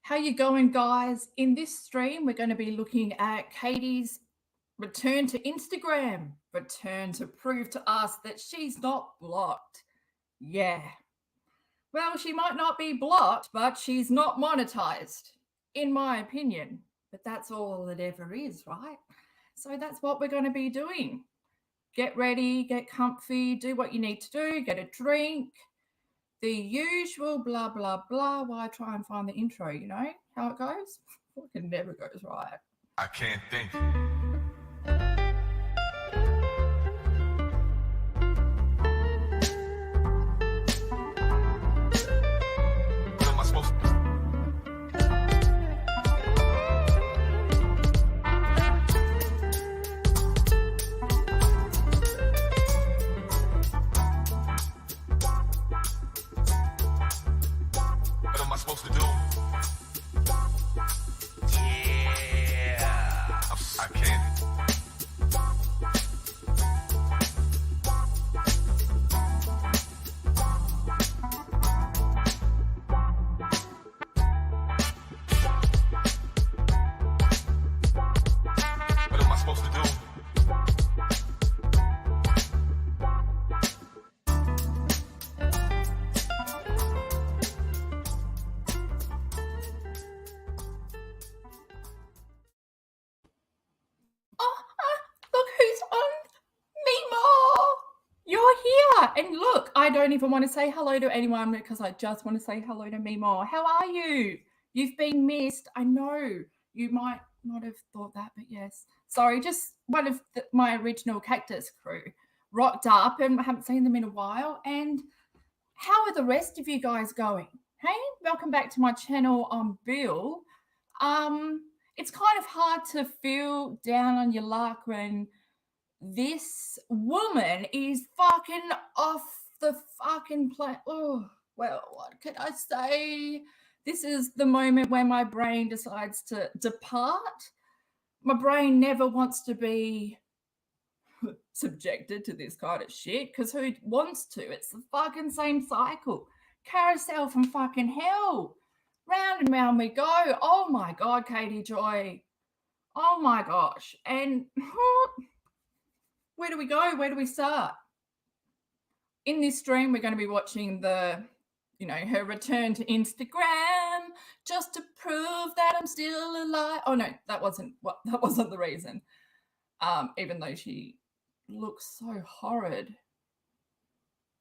How you going, guys? In this stream, we're going to be looking at Katie's return to Instagram, return to prove to us that she's not blocked. Yeah. Well, she might not be blocked, but she's not monetized, in my opinion. But that's all it ever is, right? So that's what we're going to be doing. Get ready, get comfy, do what you need to do, get a drink, the usual blah, blah, blah. Why try and find the intro, you know how it goes? It never goes right. I can't think. What am I supposed to do? What am I supposed to do? Yeah. I can't. What am I supposed to do? Look who's on Mimo. You're here. And look, I don't even want to say hello to anyone because I just want to say hello to Mimo. How are you? You've been missed. I know you might not have thought that, but yes. Sorry, just one of my original Cactus crew rocked up and I haven't seen them in a while. And how are the rest of you guys going? Hey, welcome back to my channel. I'm Bill. It's kind of hard to feel down on your luck when this woman is fucking off the fucking planet. Oh, well, what can I say? This is the moment where my brain decides to depart. My brain never wants to be subjected to this kind of shit because who wants to? It's the fucking same cycle. Carousel from fucking hell. Round and round we go. Oh my God, Katie Joy. Oh my gosh. And where do we go? Where do we start? In this stream, we're going to be watching her return to Instagram just to prove that I'm still alive. Oh no, that wasn't the reason. Even though she looks so horrid.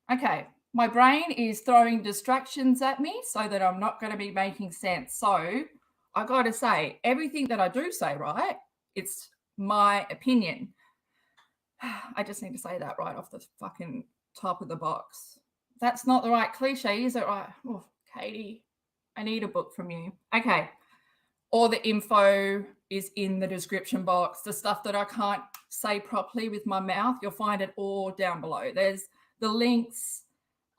Okay, my brain is throwing distractions at me so that I'm not going to be making sense. So I got to say, everything that I do say, right, it's my opinion. I just need to say that right off the fucking top of the box. That's not the right cliche, is it right? Oh, Katie, I need a book from you. Okay. All the info is in the description box. The stuff that I can't say properly with my mouth, you'll find it all down below. There's the links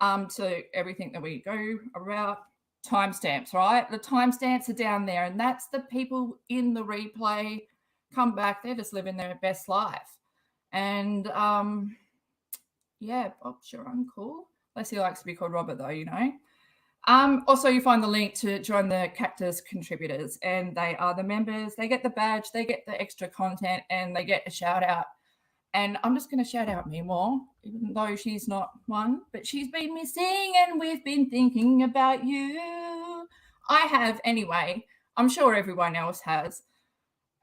to everything that we go around. Timestamps, right? The timestamps are down there, and that's the people in the replay come back. They're just living their best life. And yeah, Bob's your uncle. Unless he likes to be called Robert, though, you know. Also, you find the link to join the Cactus contributors, and they are the members. They get the badge, they get the extra content, and they get a shout out. And I'm just going to shout out Mimo, even though she's not one, but she's been missing and we've been thinking about you. I have anyway. I'm sure everyone else has.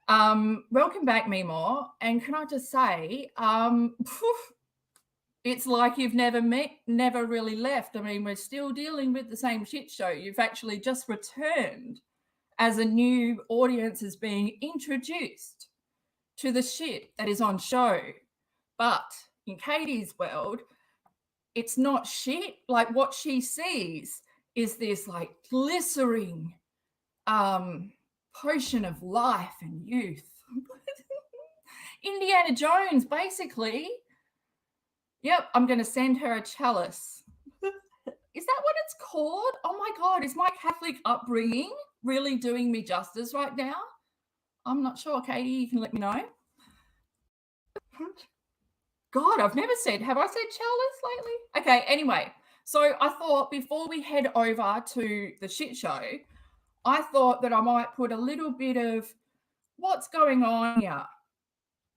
Welcome back, Mimo. And can I just say, it's like you've never really left. I mean, we're still dealing with the same shit show. You've actually just returned as a new audience is being introduced to the shit that is on show. But in Katie's world, it's not shit. Like what she sees is this like glycering potion of life and youth. Indiana Jones, basically. Yep, I'm going to send her a chalice. Is that what it's called? Oh my God, is my Catholic upbringing really doing me justice right now? I'm not sure, Katie, you can let me know. God, I've never said, have I said chalice lately? Okay, anyway, so I thought before we head over to the shit show, I thought that I might put a little bit of what's going on here.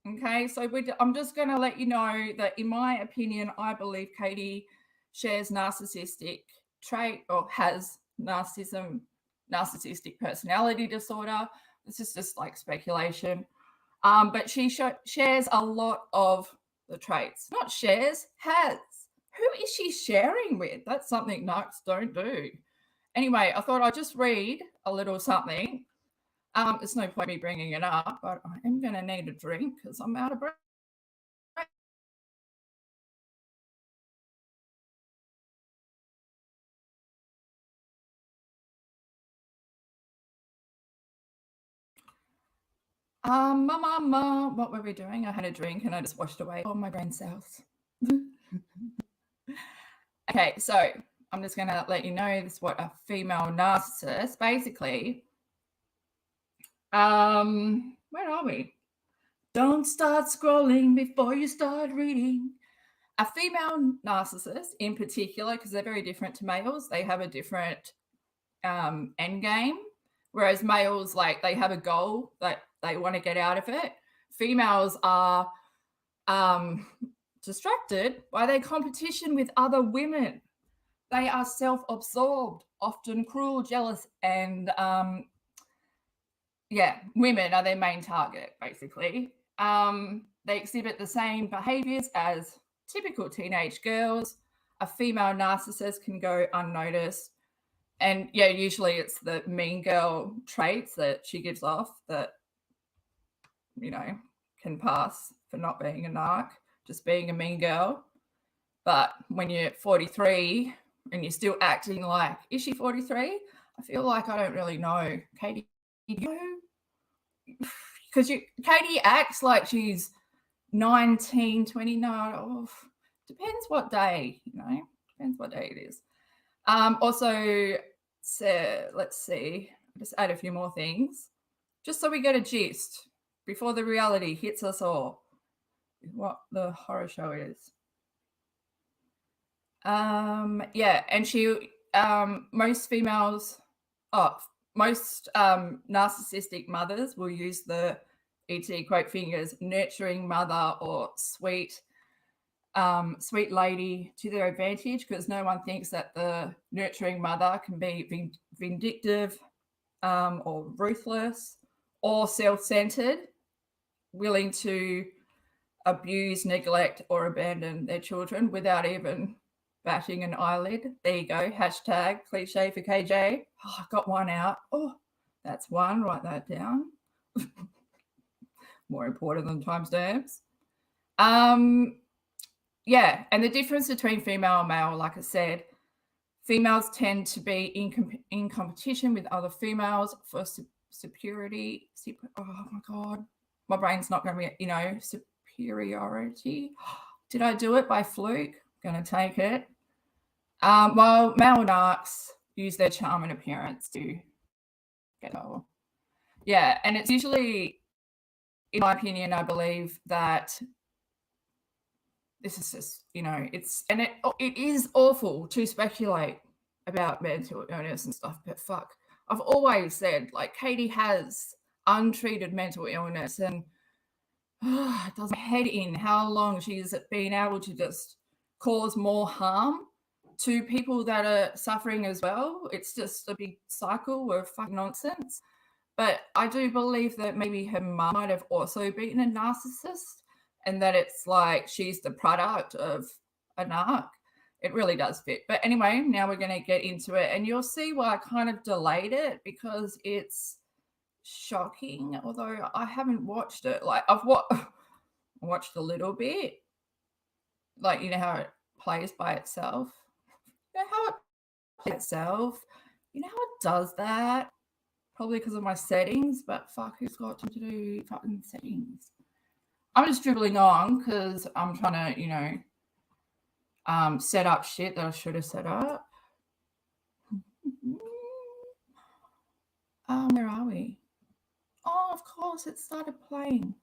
Okay, so I'm just going to let you know that in my opinion, I believe Katie shares narcissistic trait or has narcissistic personality disorder. This is just like speculation. But she shares a lot of the traits. Not shares, has. Who is she sharing with? That's something narcs don't do. Anyway, I thought I'd just read a little something. There's no point me bringing it up, but I am going to need a drink because I'm out of breath. What were we doing? I had a drink and I just washed away all my brain cells. Okay, so I'm just going to let you know this is what a female narcissist, basically. Where are we? Don't start scrolling before you start reading. A female narcissist in particular, because they're very different to males, they have a different end game. Whereas males, like, they have a goal that they want to get out of it. Females are distracted by their competition with other women. They are self-absorbed, often cruel, jealous, and women are their main target, basically. They exhibit the same behaviors as typical teenage girls. A female narcissist can go unnoticed. And yeah, usually it's the mean girl traits that she gives off that, you know, can pass for not being a narc, just being a mean girl. But when you're 43 and you're still acting like, is she 43? I feel like I don't really know. Katie, you know? Because Katie acts like she's 19, 29. Oh, depends what day, you know, depends what day it is. Also, so let's see, just add a few more things, just so we get a gist before the reality hits us all, what the horror show is. Yeah, and she, most females, most narcissistic mothers will use the ET quote fingers nurturing mother or sweet lady to their advantage, because no one thinks that the nurturing mother can be vindictive or ruthless or self-centered, willing to abuse, neglect, or abandon their children without even batting an eyelid. There you go. Hashtag cliche for KJ. Oh, I got one out. Oh, that's one. Write that down. More important than timestamps. Yeah, and the difference between female and male, like I said, females tend to be in competition with other females for superiority. Oh my God, my brain's not going to be, you know, superiority. Did I do it by fluke? Going to take it. While male narcs use their charm and appearance to get over. Yeah, and it's usually, in my opinion, I believe that this is just, you know, it is awful to speculate about mental illness and stuff, but fuck, I've always said, like, Katie has untreated mental illness, and it does my head in how long she's been able to just cause more harm to people that are suffering as well. It's just a big cycle of fucking nonsense. But I do believe that maybe her mum might have also been a narcissist, and that it's like she's the product of a narc. It really does fit. But anyway, now we're going to get into it, and you'll see why I kind of delayed it, because it's shocking, although I haven't watched it. Like, I've watched a little bit, like, you know how it plays by itself. You know how it plays by itself? You know how it does that? Probably because of my settings, but fuck, who's got time to do fucking settings? I'm just dribbling on because I'm trying to, you know, set up shit that I should have set up. Where are we? Oh, of course, it started playing.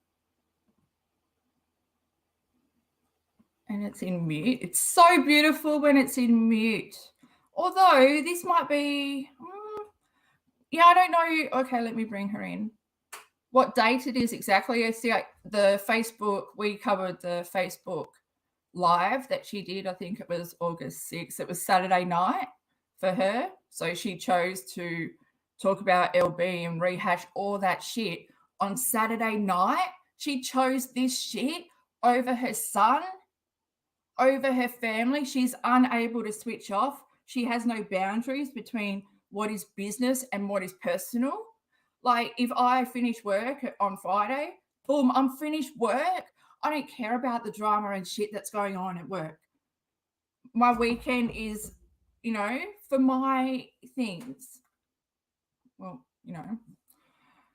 And it's in mute. It's so beautiful when it's in mute. Although this might be, Yeah, I don't know. Okay, let me bring her in. What date it is exactly? I see the Facebook, we covered the Facebook live that she did. I think it was August 6th. It was Saturday night for her. So she chose to talk about LB and rehash all that shit on Saturday night. She chose this shit over her son, over her family. She's unable to switch off. She has no boundaries between what is business and what is personal. Like, if I finish work on Friday, boom, I'm finished work. I don't care about the drama and shit that's going on at work. My weekend is, you know, for my things. Well, you know,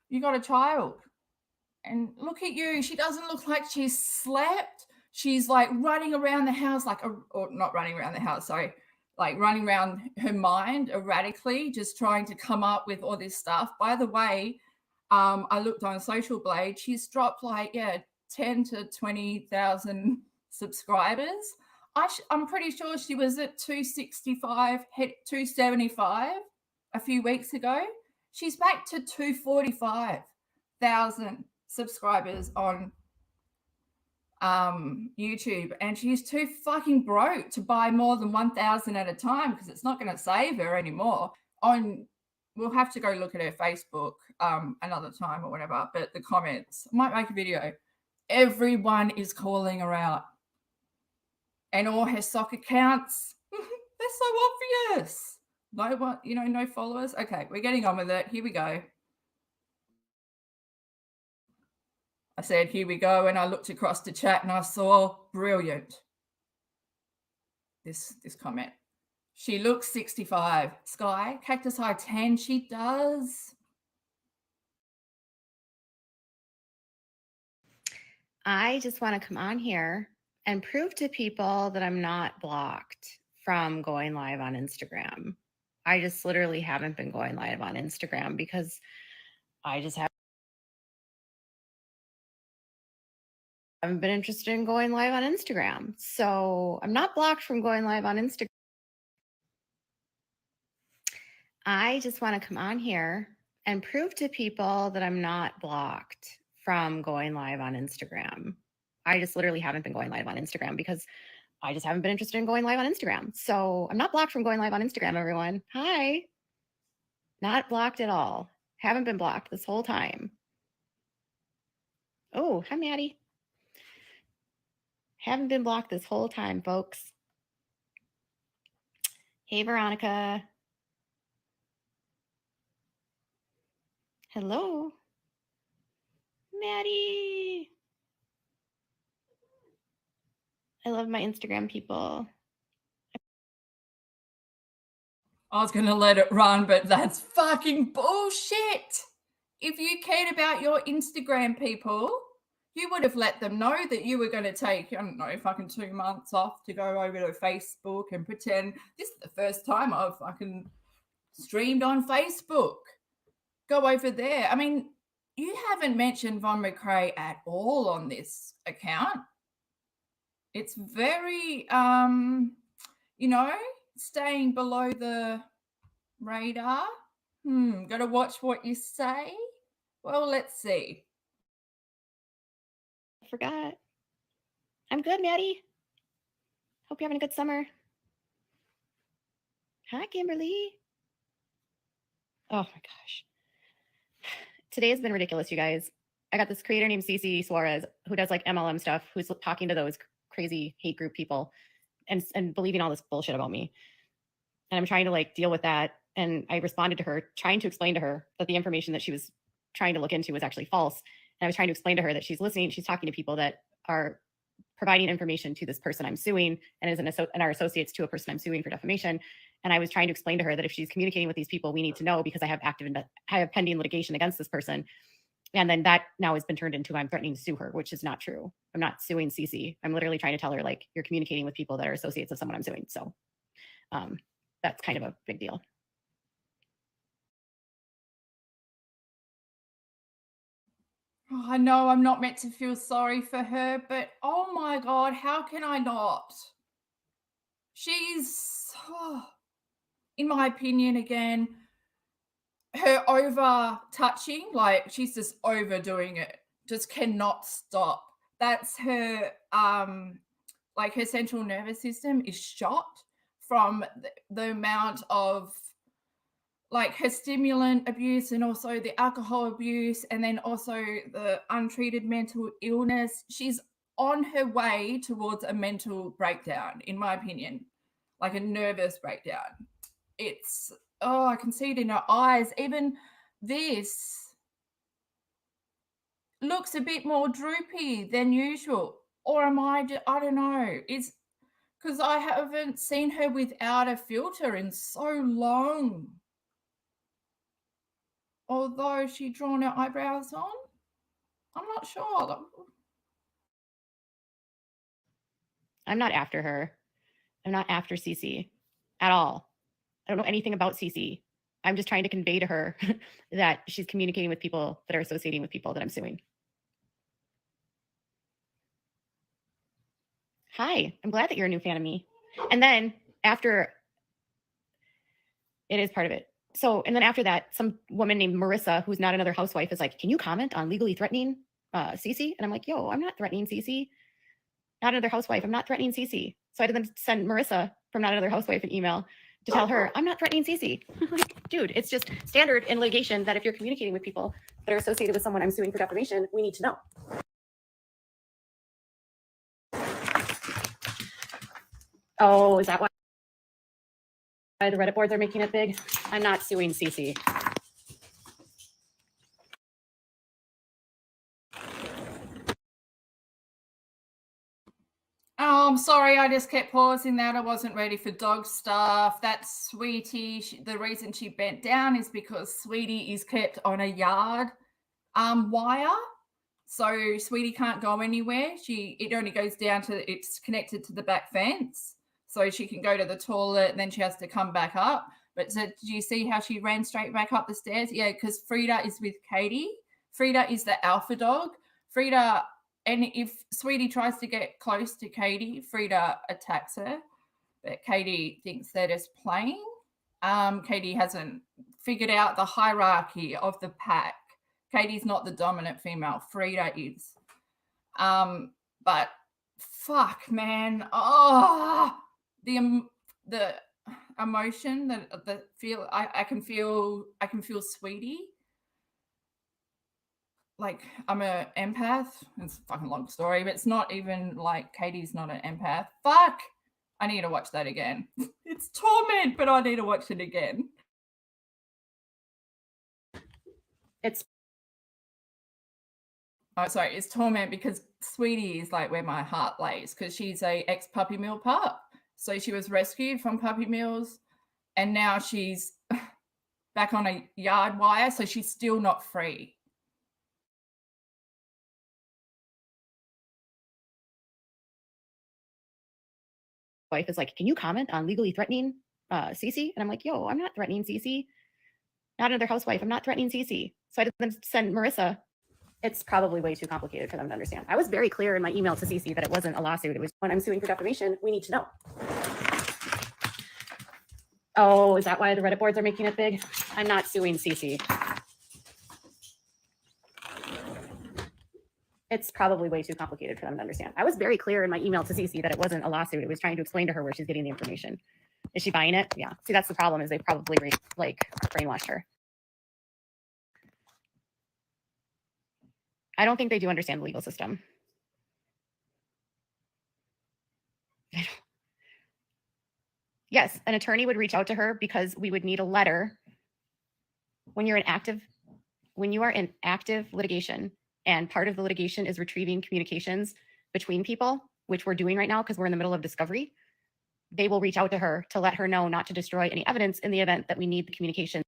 you got a child. And look at you. She doesn't look like she's slept. She's like running around the house, or not running around the house, sorry, like running around her mind erratically, just trying to come up with all this stuff. By the way, I looked on Social Blade. She's dropped 10 to 20,000 subscribers. I'm pretty sure she was at 265, 275 a few weeks ago. She's back to 245,000 subscribers on YouTube, and she's too fucking broke to buy more than 1,000 at a time because it's not going to save her anymore. We'll have to go look at her Facebook another time or whatever, but the comments, I might make a video. Everyone is calling her out, and all her sock accounts, they're so obvious. No one, no followers. Okay, we're getting on with it. Here we go. I said, here we go. And I looked across the chat and I saw, brilliant, this comment. She looks 65. Sky, Cactus High 10, she does. I just want to come on here and prove to people that I'm not blocked from going live on Instagram. I just literally haven't been going live on Instagram because I just haven't been interested in going live on Instagram. So I'm not blocked from going live on Instagram. I just want to come on here and prove to people that I'm not blocked from going live on Instagram. I just literally haven't been going live on Instagram because I just haven't been interested in going live on Instagram. So I'm not blocked from going live on Instagram, everyone. Hi. Not blocked at all. Haven't been blocked this whole time. Oh, hi, Maddie. Haven't been blocked this whole time, folks. Hey, Veronica. Hello. Maddie. I love my Instagram people. I was going to let it run, but that's fucking bullshit. If you cared about your Instagram people, you would have let them know that you were going to take, I don't know, fucking 2 months off to go over to Facebook and pretend this is the first time I've fucking streamed on Facebook. Go over there. I mean, you haven't mentioned Von McRae at all on this account. It's very, staying below the radar. Got to watch what you say. Well, let's see. I forgot. I'm good, Maddie. Hope you're having a good summer. Hi, Kimberly. Oh my gosh. Today has been ridiculous, you guys. I got this creator named Cece Suarez who does like MLM stuff, who's talking to those crazy hate group people and believing all this bullshit about me. And I'm trying to like deal with that. And I responded to her, trying to explain to her that the information that she was trying to look into was actually false. And I was trying to explain to her that she's listening, she's talking to people that are providing information to this person I'm suing and are associates to a person I'm suing for defamation. And I was trying to explain to her that if she's communicating with these people, we need to know because I have pending litigation against this person. And then that now has been turned into I'm threatening to sue her, which is not true. I'm not suing Cece. I'm literally trying to tell her like you're communicating with people that are associates of someone I'm suing. So that's kind of a big deal. Oh, I know I'm not meant to feel sorry for her, but oh my God, how can I not? She's, in my opinion, again, her over touching, like she's just overdoing it, just cannot stop. That's her, like her central nervous system is shot from the amount of like her stimulant abuse and also the alcohol abuse and then also the untreated mental illness. She's on her way towards a mental breakdown, in my opinion, like a nervous breakdown. It's, oh, I can see it in her eyes. Even this looks a bit more droopy than usual. Or am I don't know. It's because I haven't seen her without a filter in so long. Although she drawn her eyebrows on, I'm not sure. I'm not after her. I'm not after Cece at all. I don't know anything about Cece. I'm just trying to convey to her that she's communicating with people that are associating with people that I'm suing. Hi, I'm glad that you're a new fan of me. And then after, it is part of it. So, and then after that, some woman named Marissa, who's not another housewife, is like, can you comment on legally threatening Cece? And I'm like, yo, I'm not threatening Cece. Not another housewife. I'm not threatening Cece. So I had to then send Marissa from Not Another Housewife an email to tell her, I'm not threatening Cece. Like, dude, it's just standard in litigation that if you're communicating with people that are associated with someone I'm suing for defamation, we need to know. Oh, is that why the Reddit boards are making it big? I'm not suing Cece. Oh, I'm sorry, I just kept pausing that. I wasn't ready for dog stuff. That's Sweetie. The reason she bent down is because Sweetie is kept on a yard wire. So Sweetie can't go anywhere. It only goes down to, it's connected to the back fence. So she can go to the toilet and then she has to come back up. But so, did you see how she ran straight back up the stairs? Yeah, because Frida is with Katie. Frida is the alpha dog. Frida, and if Sweetie tries to get close to Katie, Frida attacks her. But Katie thinks they're just playing. Katie hasn't figured out the hierarchy of the pack. Katie's not the dominant female. Frida is. But fuck, man. Oh, the emotion that the feel. I can feel Sweetie. Like, I'm an empath. It's a fucking long story, but it's not even like Katie's not an empath. Fuck. I need to watch that again. It's torment, but I need to watch it again. It's it's torment because Sweetie is like where my heart lays because she's a ex-puppy mill pup. So she was rescued from puppy mills and now she's back on a yard wire. So she's still not free. wife is like, can you comment on legally threatening Cece? And I'm like, yo, I'm not threatening Cece. Not another housewife. I'm not threatening Cece. So I had to then send Marissa. It's probably way too complicated for them to understand. I was very clear in my email to Cece that it wasn't a lawsuit. It was when I'm suing for defamation, we need to know. Oh, is that why the Reddit boards are making it big? I'm not suing Cece. It's probably way too complicated for them to understand. I was very clear in my email to Cece that it wasn't a lawsuit. It was trying to explain to her where she's getting the information. Is she buying it? Yeah. See, that's the problem is they probably brainwashed her. I don't think they do understand the legal system. Yes, an attorney would reach out to her because we would need a letter when you are in active litigation and part of the litigation is retrieving communications between people, which we're doing right now because we're in the middle of discovery. They will reach out to her to let her know not to destroy any evidence in the event that we need the communication.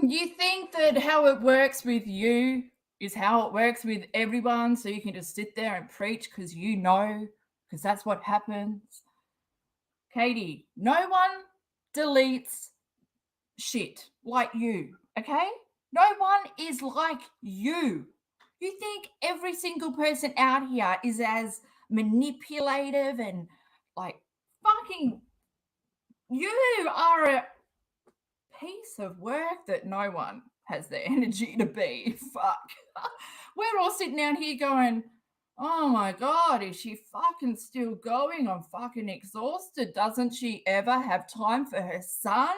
You think that how it works with you is how it works with everyone, so you can just sit there and preach because you know, because that's what happens. Katie, no one deletes shit like you, okay? No one is like you. You think every single person out here is as manipulative and like fucking, you are piece of work that no one has the energy to be. Fuck. We're all sitting down here going, oh my God, is she fucking still going? I'm fucking exhausted. Doesn't she ever have time for her son?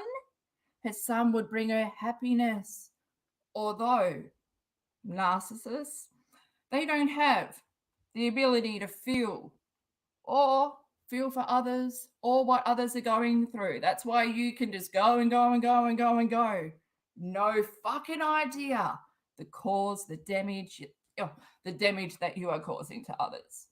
Her son would bring her happiness. Although narcissists, they don't have the ability to feel or feel for others or what others are going through. That's why you can just go and go and go and go and go. No fucking idea the cause, the damage that you are causing to others.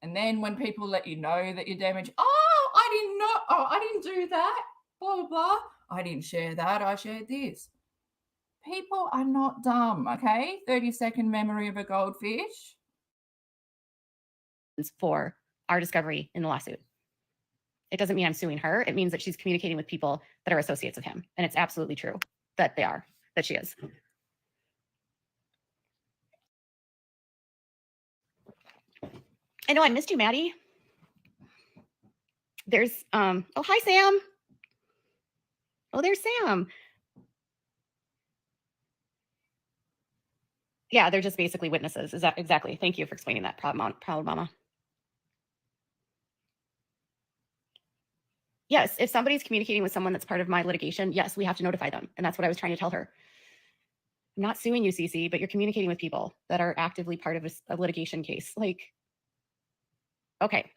And then when people let you know that you're damaged, oh, I didn't do that, blah, blah, blah. I didn't share that, I shared this. People are not dumb, okay? 30-second memory of a goldfish. For our discovery in the lawsuit. It doesn't mean I'm suing her. It means that she's communicating with people that are associates of him. And it's absolutely true that that she is. I know I missed you, Maddie. There's, oh, hi, Sam. Oh, there's Sam. Yeah, they're just basically witnesses. Is that exactly? Thank you for explaining that, Proud Mama. Yes, if somebody's communicating with someone that's part of my litigation, yes, we have to notify them. And that's what I was trying to tell her. I'm not suing you, Cece, but you're communicating with people that are actively part of a litigation case. Like, okay.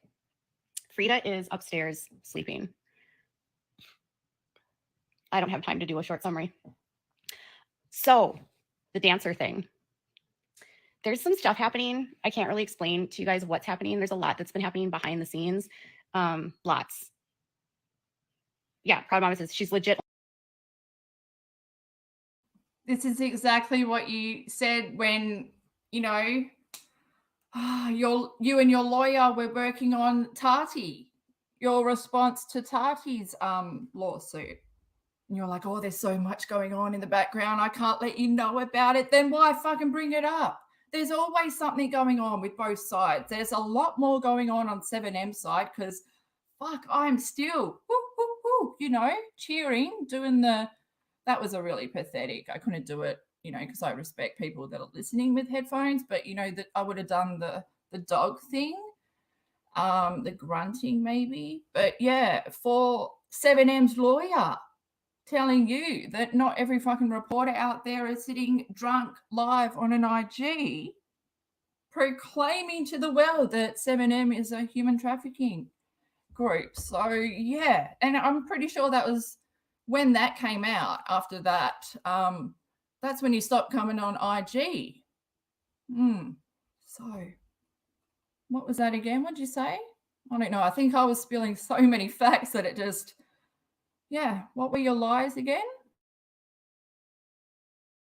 Frida is upstairs sleeping. I don't have time to do a short summary. So the dancer thing. There's some stuff happening. I can't really explain to you guys what's happening. There's a lot that's been happening behind the scenes. Lots. Yeah, Proud Mama says she's legit. This is exactly what you said when, you know, you and your lawyer were working on Tati, your response to Tati's lawsuit. And you're like, oh, there's so much going on in the background. I can't let you know about it. Then why fucking bring it up? There's always something going on with both sides. There's a lot more going on 7M's side because, fuck, I'm still, woo, woo, woo, you know, cheering, doing the, that was a really pathetic. I couldn't do it, you know, because I respect people that are listening with headphones, but, you know, that I would have done the dog thing, the grunting maybe. But, yeah, for 7M's lawyer telling you that not every fucking reporter out there is sitting drunk live on an IG proclaiming to the world that 7M is a human trafficking group. So, yeah, and I'm pretty sure that was when that came out. After that, that's when you stopped coming on IG. So, what was that again? What did you say? I don't know. I think I was spilling so many facts that it just... Yeah, what were your lies again?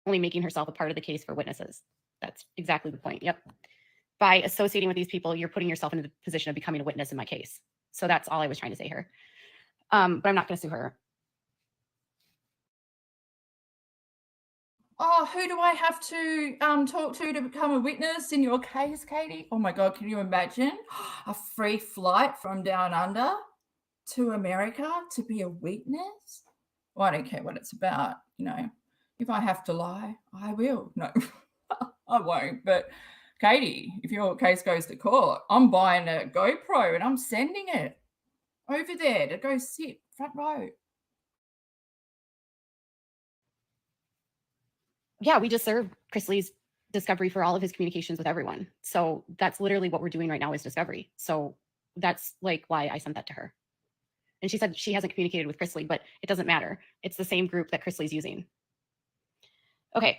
Only making herself a part of the case for witnesses. That's exactly the point. Yep. By associating with these people, you're putting yourself into the position of becoming a witness in my case. So that's all I was trying to say here. But I'm not going to sue her. Oh, who do I have to talk to become a witness in your case, Katie? Oh my God, can you imagine a free flight from down under to America to be a witness? Well, I don't care what it's about, you know. If I have to lie, I will. No, I won't. But Katie, if your case goes to court, I'm buying a GoPro and I'm sending it over there to go sit front row. Yeah, we just served CHRISLEY'S discovery for all of his communications with everyone. So that's literally what we're doing right now is discovery. So that's like why I sent that to her. And she said she hasn't communicated with CHRISLEY, but it doesn't matter. It's the same group that CHRISLEY'S using. Okay.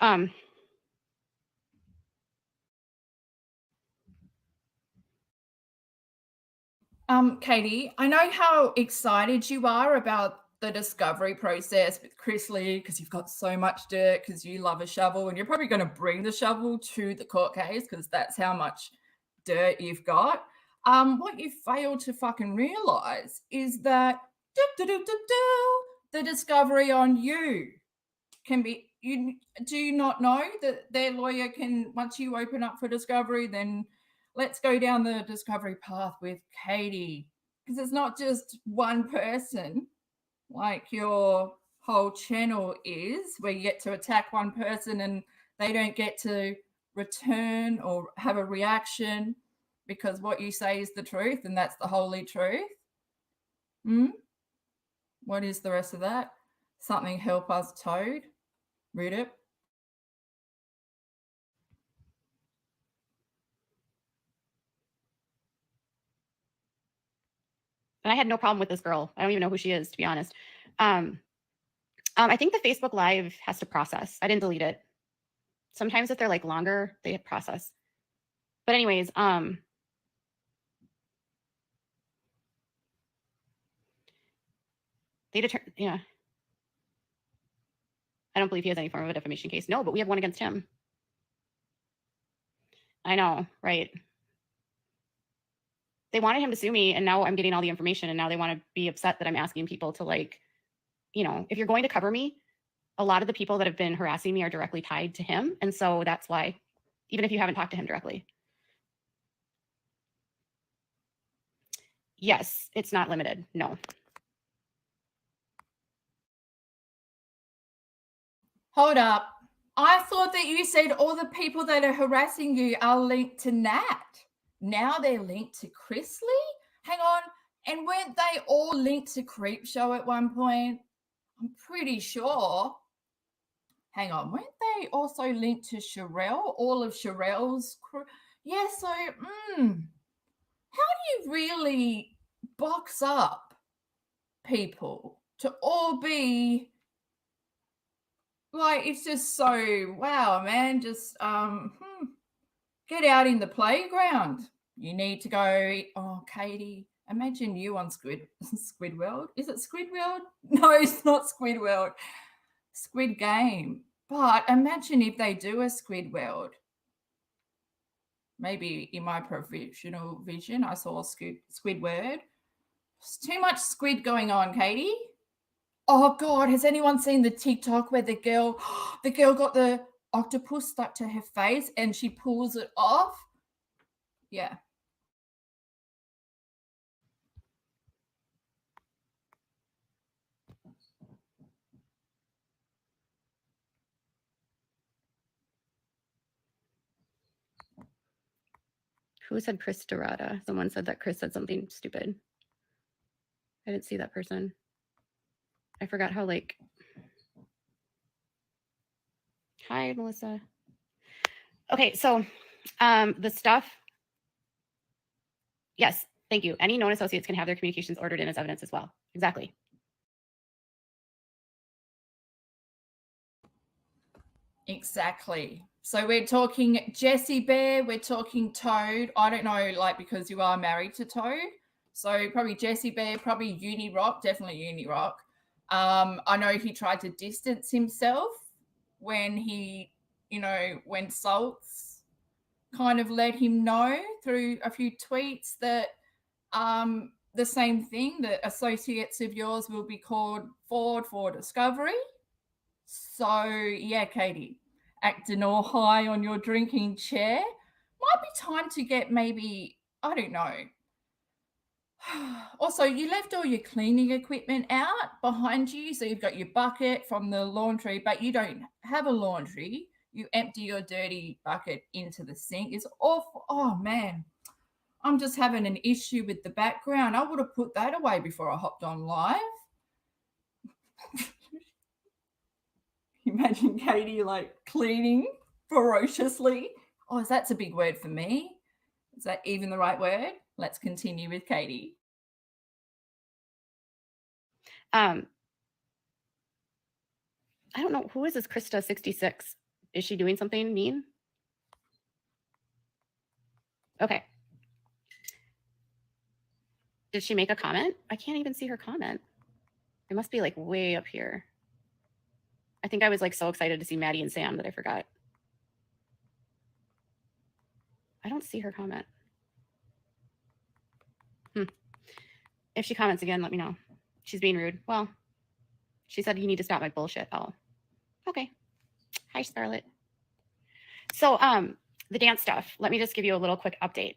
Katie, I know how excited you are about the discovery process with CHRISLEY because you've got so much dirt because you love a shovel and you're probably going to bring the shovel to the court case because that's how much dirt you've got. What you fail to fucking realize is that the discovery on you can be, do you not know that their lawyer can, once you open up for discovery, then let's go down the discovery path with Katie, because it's not just one person like your whole channel is, where you get to attack one person and they don't get to return or have a reaction because what you say is the truth and that's the holy truth. What is the rest of that? Something help us, Toad. Read it. And I had no problem with this girl. I don't even know who she is, to be honest. I think the Facebook Live has to process. I didn't delete it. Sometimes if they're like longer, they process. But anyways, yeah. I don't believe he has any form of a defamation case. No, but we have one against him. I know, right? They wanted him to sue me, and now I'm getting all the information, and now they want to be upset that I'm asking people to, like, you know, if you're going to cover me, a lot of the people that have been harassing me are directly tied to him. And so that's why, even if you haven't talked to him directly. Yes, it's not limited. No. Hold up. I thought that you said all the people that are harassing you are linked to Nat. Now they're linked to Chrisley? Hang on. And weren't they all linked to Creepshow at one point? I'm pretty sure. Hang on. Weren't they also linked to Sherelle? All of Sherelle's crew? Yeah, so, how do you really box up people to all be... Like, it's just so, wow, man, just get out in the playground. You need to go, oh, Katie, imagine you on Squidworld. Is it Squidworld? No, it's not Squidworld. Squid Game. But imagine if they do a Squidworld. Maybe in my professional vision, I saw Squidward. There's too much squid going on, Katie. Oh God, has anyone seen the TikTok where the girl got the octopus stuck to her face and she pulls it off? Yeah. Who said Chris Dorada? Someone said that Chris said something stupid. I didn't see that person. I forgot how, like... Hi, Melissa. Okay, so the stuff... Yes, thank you. Any known associates can have their communications ordered in as evidence as well. Exactly. Exactly. So we're talking Jessie Bear, we're talking Toad. I don't know, like, because you are married to Toad. So probably Jessie Bear, probably UNIROCK, definitely UNIROCK. I know he tried to distance himself when he, you know, when Salts kind of let him know through a few tweets that the same thing, that associates of yours will be called forward for discovery. So, yeah, Katie, acting all high on your drinking chair. Might be time to get maybe, I don't know. Also, you left all your cleaning equipment out behind you. So you've got your bucket from the laundry, but you don't have a laundry. You empty your dirty bucket into the sink. It's awful. Oh, man. I'm just having an issue with the background. I would have put that away before I hopped on live. Imagine Katie like cleaning ferociously. Oh, that's a big word for me. Is that even the right word? Let's continue with Katie. I don't know. Who is this Krista 66? Is she doing something mean? Okay. Did she make a comment? I can't even see her comment. It must be like way up here. I think I was like so excited to see Maddie and Sam that I forgot. I don't see her comment. If she comments again, let me know. She's being rude. Well, she said you need to stop my bullshit. Oh, okay. Hi, Scarlett. So the dance stuff, let me just give you a little quick update.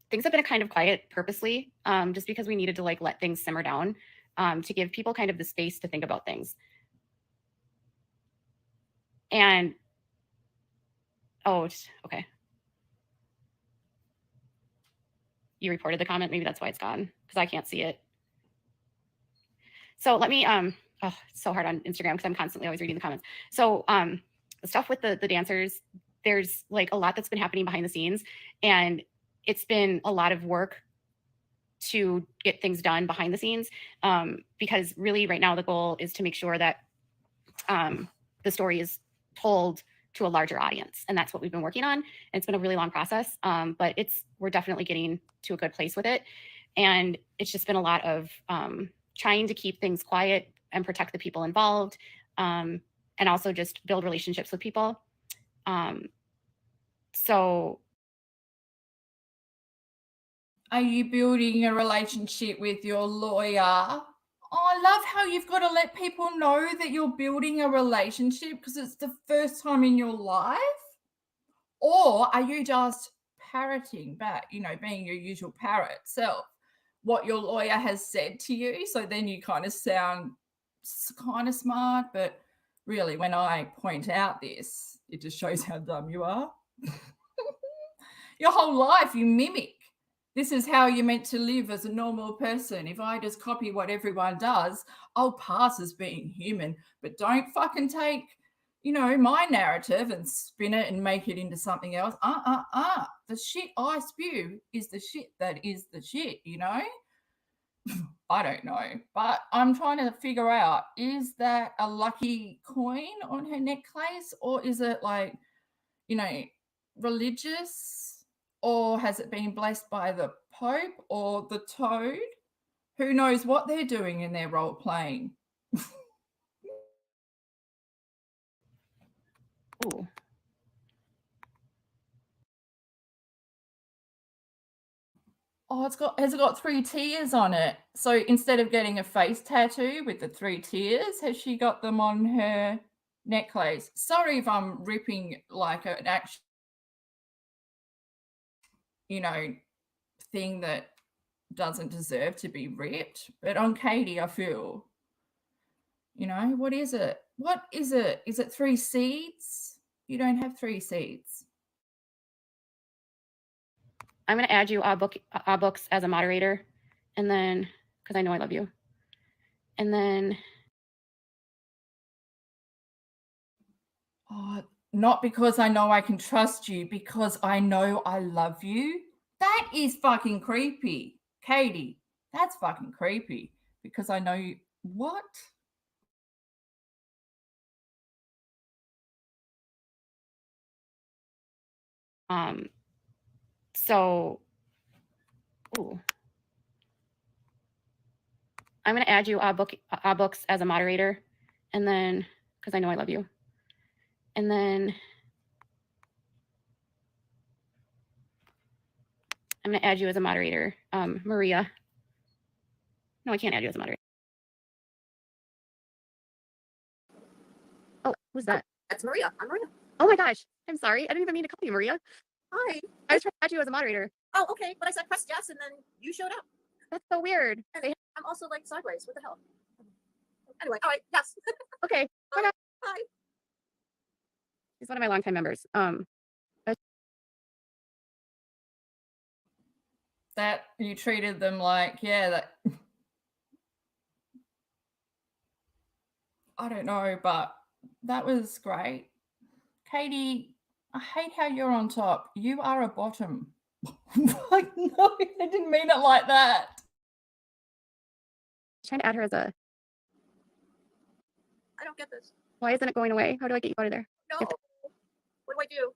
Things have been kind of quiet purposely, just because we needed to like let things simmer down to give people kind of the space to think about things. And, oh, okay. You reported the comment. Maybe that's why it's gone, because I can't see it. So let me, oh, it's so hard on Instagram because I'm constantly always reading the comments. So the stuff with the dancers, there's like a lot that's been happening behind the scenes, and it's been a lot of work to get things done behind the scenes, because really right now the goal is to make sure that the story is told to a larger audience. And that's what we've been working on. And it's been a really long process, but we're definitely getting to a good place with it. And it's just been a lot of trying to keep things quiet and protect the people involved, and also just build relationships with people. So are you building a relationship with your lawyer? Oh, I love how you've got to let people know that you're building a relationship because it's the first time in your life. Or are you just parroting back, you know, being your usual parrot self, what your lawyer has said to you? So then you kind of sound kind of smart, but really when I point out this, it just shows how dumb you are. Your whole life you mimic. This is how you're meant to live as a normal person. If I just copy what everyone does, I'll pass as being human, but don't fucking take, you know, my narrative and spin it and make it into something else. The shit I spew is the shit that is the shit, you know? I don't know, but I'm trying to figure out, is that a lucky coin on her necklace, or is it like, you know, religious? Or has it been blessed by the Pope or the Toad? Who knows what they're doing in their role playing? ooh. Oh, has it got 3 tears on it? So instead of getting a face tattoo with the 3 tears, has she got them on her necklace? Sorry if I'm ripping like an actual, you know, thing that doesn't deserve to be ripped, but on Katie I feel, you know, what is it? What is it? Is it 3 seeds? You don't have 3 seeds. I'm going to add you books as a moderator, and then, because I know I love you. And then, oh, not because I know I can trust you, because I know I love you. That is fucking creepy. Katie, that's fucking creepy, because I know you. What? so, ooh. I'm going to add you books as a moderator, and then, because I know I love you. And then I'm going to add you as a moderator, Maria. No, I can't add you as a moderator. Oh, who's that? That's Maria. I'm Maria. Oh my gosh. I'm sorry. I didn't even mean to call you Maria. Hi. I was trying to add you as a moderator. Oh, okay. But I said press yes, and then you showed up. That's so weird. And I'm also like sideways. What the hell? Anyway, all right. Yes. Okay. Hi. She's one of my longtime members. That you treated them like, yeah, that. I don't know, but that was great. Katie, I hate how you're on top. You are a bottom. Like, no, I didn't mean it like that. Trying to add her as a. I don't get this. Why isn't it going away? How do I get you out of there? No. What do I do?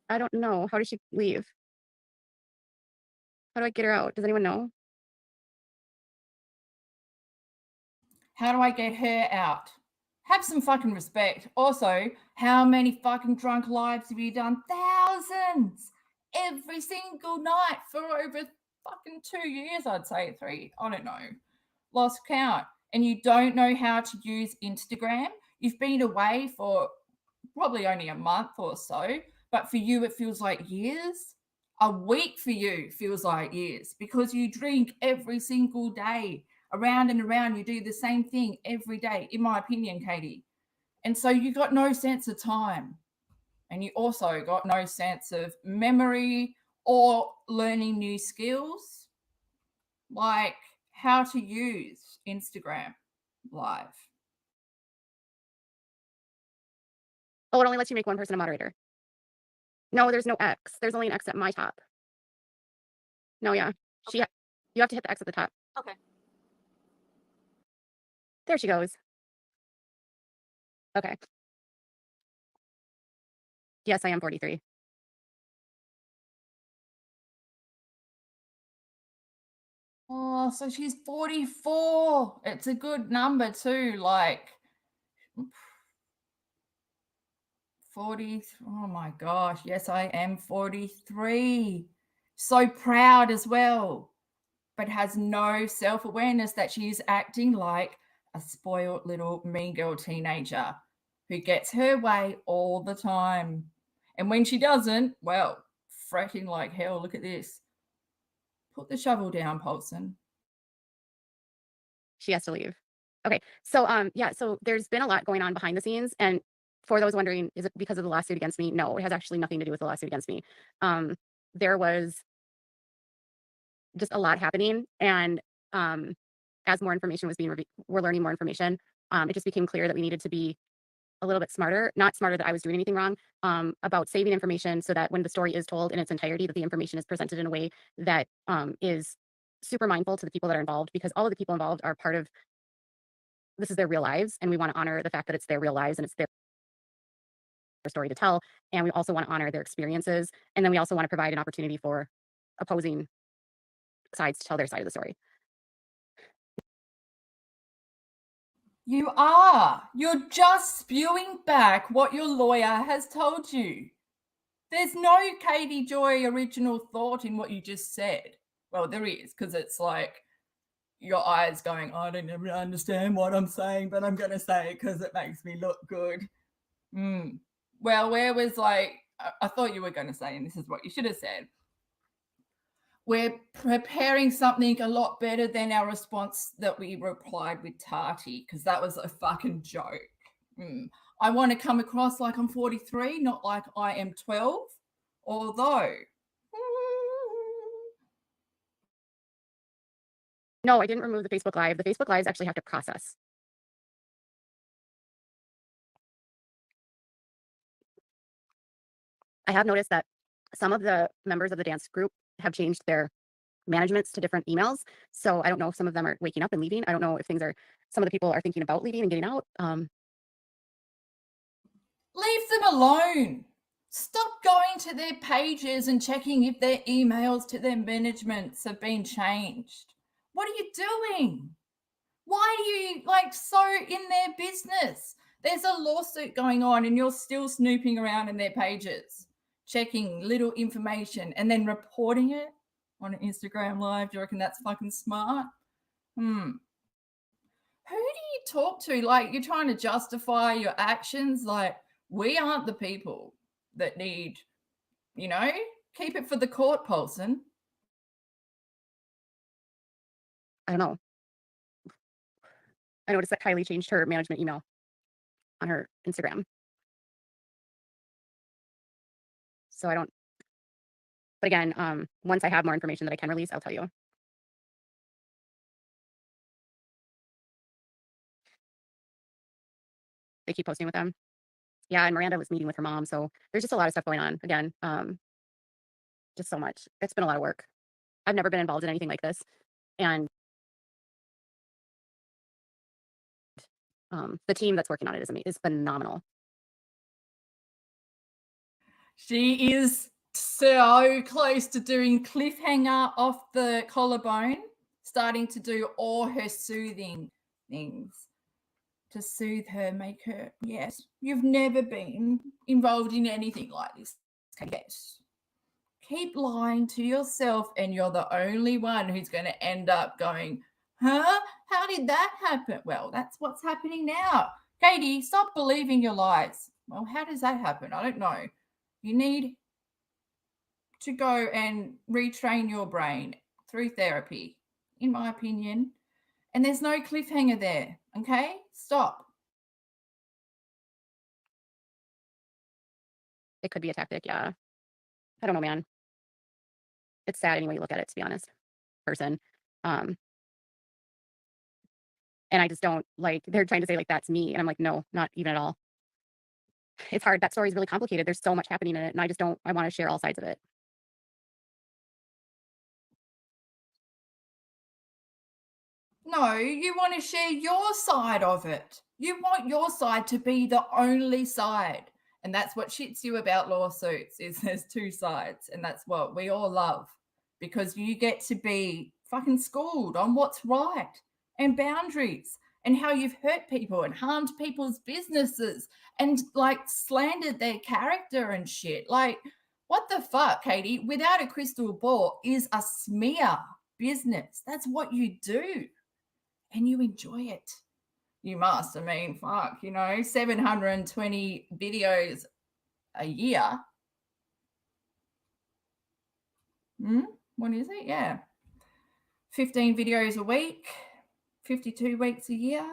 I don't know. How does she leave? How do I get her out? Does anyone know? How do I get her out? Have some fucking respect. Also, how many fucking drunk lives have you done? Thousands! Every single night for over fucking 2 years, I'd say 3. I don't know. Lost count. And you don't know how to use Instagram? You've been away for probably only a month or so, but for you it feels like years. A week for you feels like years because you drink every single day. Around and around, you do the same thing every day, in my opinion, Katie. And so you got no sense of time. And you also got no sense of memory or learning new skills, like how to use Instagram Live. Oh, it only lets you make one person a moderator. No, there's no X. There's only an X at my top. No, yeah. You have to hit the X at the top. Okay. There she goes. Okay. Yes, I am 43. Oh, so she's 44. It's a good number too, like 40. Oh my gosh. Yes, I am 43. So proud as well, but has no self-awareness that she's acting like a spoiled little mean girl teenager who gets her way all the time. And when she doesn't, well, fretting like hell. Look at this. Put the shovel down, PAULSON. She has to leave. Okay. So, yeah, so there's been a lot going on behind the scenes. And for those wondering, is it because of the lawsuit against me? No, it has actually nothing to do with the lawsuit against me. There was just a lot happening. And as more information was being we're learning more information. It just became clear that we needed to be a little bit smarter, not smarter that I was doing anything wrong, about saving information so that when the story is told in its entirety, that the information is presented in a way that is super mindful to the people that are involved, because all of the people involved are part of, this is their real lives. And we want to honor the fact that it's their real lives and it's their story to tell. And we also want to honor their experiences. And then we also want to provide an opportunity for opposing sides to tell their side of the story. You are. You're just spewing back what your lawyer has told you. There's no Katie Joy original thought in what you just said. Well, there is, because it's like your eyes going, I don't ever understand what I'm saying, but I'm going to say it because it makes me look good. Well, where was like, I thought you were going to say, and this is what you should have said, we're preparing something a lot better than our response that we replied with Tati, because that was a fucking joke. I want to come across like I'm 43, not like I am 12, although. No, I didn't remove the Facebook Live. The Facebook Lives actually have to process. I have noticed that some of the members of the dance group have changed their managements to different emails. So I don't know if some of them are waking up and leaving. I don't know if some of the people are thinking about leaving and getting out. Leave them alone. Stop going to their pages and checking if their emails to their managements have been changed. What are you doing? Why are you like so in their business? There's a lawsuit going on and you're still snooping around in their pages, checking little information and then reporting it on an Instagram Live. Do you reckon that's fucking smart? Who do you talk to? Like, you're trying to justify your actions. Like, we aren't the people that need, keep it for the court, PAULSON. I don't know. I noticed that Kylie changed her management email on her Instagram. So I don't, but again, once I have more information that I can release, I'll tell you. They keep posting with them. Yeah, and Miranda was meeting with her mom. So there's just a lot of stuff going on. Again, just so much. It's been a lot of work. I've never been involved in anything like this. And the team that's working on it is phenomenal. She is so close to doing cliffhanger off the collarbone, starting to do all her soothing things to soothe her, make her, yes, you've never been involved in anything like this. Yes. Keep lying to yourself and you're the only one who's going to end up going, huh? How did that happen? Well, that's what's happening now. Katie, stop believing your lies. Well, how does that happen? I don't know. You need to go and retrain your brain through therapy, in my opinion. And there's no cliffhanger there, okay? Stop. It could be a tactic, yeah. I don't know, man. It's sad any way you look at it, to be honest. Person. And I just don't like, they're trying to say like that's me. And I'm like, no, not even at all. It's hard. That story is really complicated. There's so much happening in it. And I want to share all sides of it. No, you want to share your side of it. You want your side to be the only side. And that's what shits you about lawsuits is there's two sides. And that's what we all love because you get to be fucking schooled on what's right and boundaries and how you've hurt people and harmed people's businesses and like slandered their character and shit. Like, what the fuck, Katie? Without a crystal ball is a smear business. That's what you do. And you enjoy it. You must. I mean, fuck, 720 videos a year. What is it? Yeah. 15 videos a week, 52 weeks a year.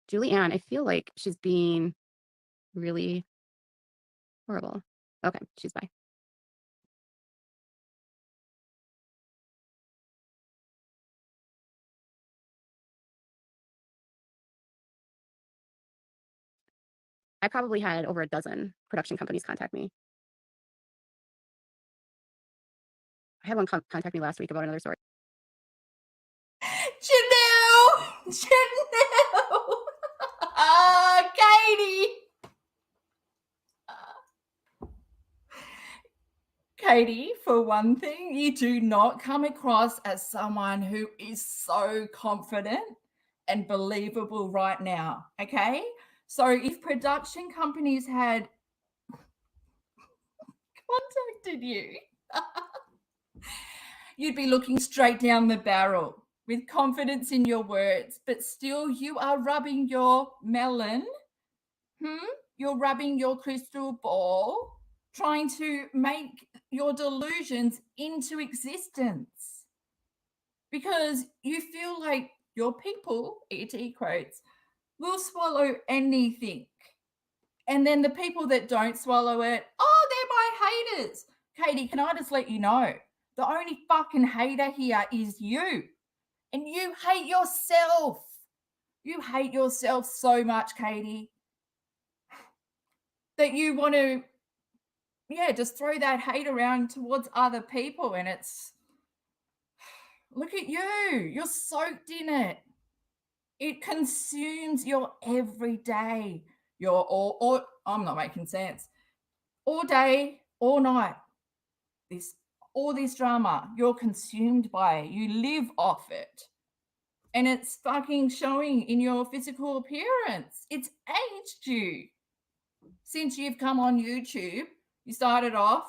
Julianne, I feel like she's being really horrible. Okay, she's bye. I probably had over a dozen production companies contact me. I had one contact me last week about another story. Janelle! Katie! Katie, for one thing, you do not come across as someone who is so confident and believable right now, okay? So if production companies had contacted you, you'd be looking straight down the barrel with confidence in your words, but still you are rubbing your melon, you're rubbing your crystal ball, trying to make your delusions into existence because you feel like your people, E.T. quotes, will swallow anything. And then the people that don't swallow it, oh, they're my haters. Katie, can I just let you know, the only fucking hater here is you. And you hate yourself. You hate yourself so much, Katie, that you want to, just throw that hate around towards other people. And it's, look at you. You're soaked in it. It consumes your everyday. You're all I'm not making sense. All day, all night. All this drama, you're consumed by it. You live off it. And it's fucking showing in your physical appearance. It's aged you. Since you've come on YouTube, you started off,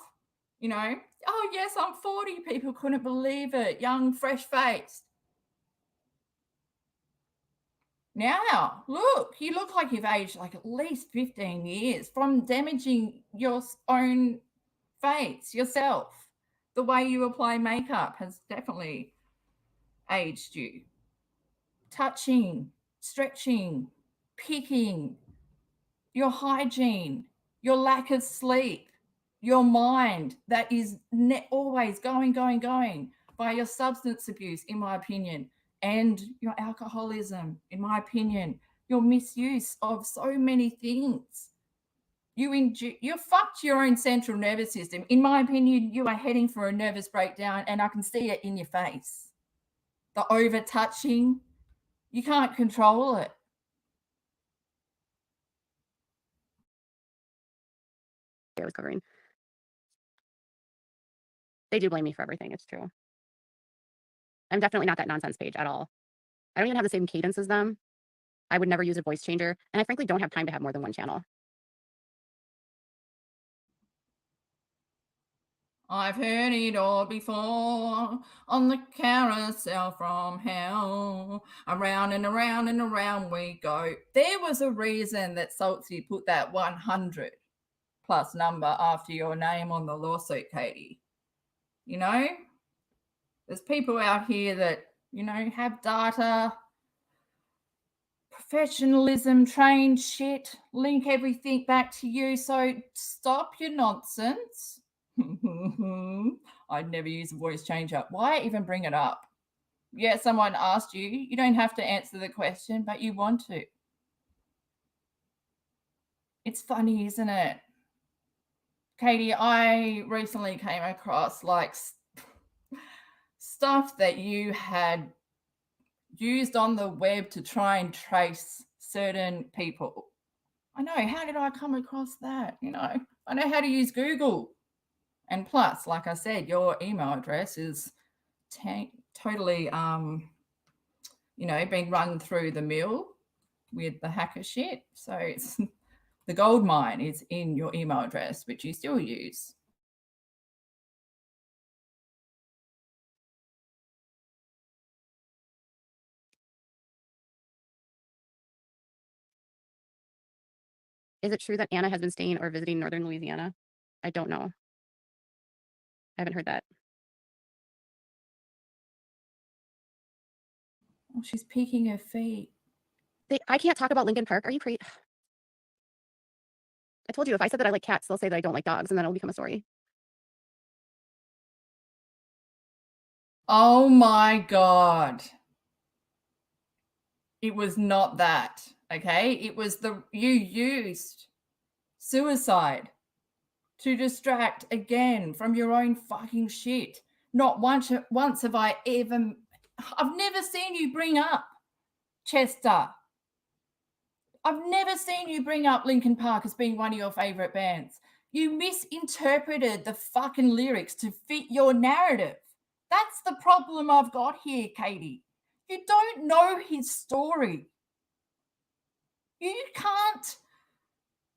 oh yes, I'm 40. People couldn't believe it. Young, fresh-faced. Now, look, you look like you've aged like at least 15 years from damaging your own face, yourself. The way you apply makeup has definitely aged you. Touching, stretching, picking, your hygiene, your lack of sleep, your mind that is always going by your substance abuse, in my opinion, and your alcoholism, in my opinion, your misuse of so many things. You fucked your own central nervous system. In my opinion, you are heading for a nervous breakdown, and I can see it in your face. The over-touching, you can't control it. I was covering. They do blame me for everything. It's true. I'm definitely not that nonsense page at all. I don't even have the same cadence as them. I would never use a voice changer. And I frankly don't have time to have more than one channel. I've heard it all before on the carousel from hell. Around and around and around we go. There was a reason that Salty put that 100 plus number after your name on the lawsuit, Katie. There's people out here that, have data, professionalism trained shit, link everything back to you. So stop your nonsense. I'd never use a voice changer. Why even bring it up? Yeah, someone asked you. You don't have to answer the question, but you want to. It's funny, isn't it? Katie, I recently came across like stuff that you had used on the web to try and trace certain people. I know, how did I come across that? You know, I know how to use Google. And plus, like I said, your email address is totally, you know, being run through the mill with the hacker shit. So it's the gold mine is in your email address, which you still use. Is it true that Anna has been staying or visiting Northern Louisiana? I don't know. I haven't heard that. Oh, she's peeking her feet. I can't talk about Linkin Park. Are you crazy? I told you if I said that I like cats, they'll say that I don't like dogs, and then it'll become a story. Oh my God. It was not that, okay? It was you used suicide to distract again from your own fucking shit. Not once have I've never seen you bring up Chester. I've never seen you bring up Linkin Park as being one of your favorite bands. You misinterpreted the fucking lyrics to fit your narrative. That's the problem I've got here, Katie. You don't know his story. You can't.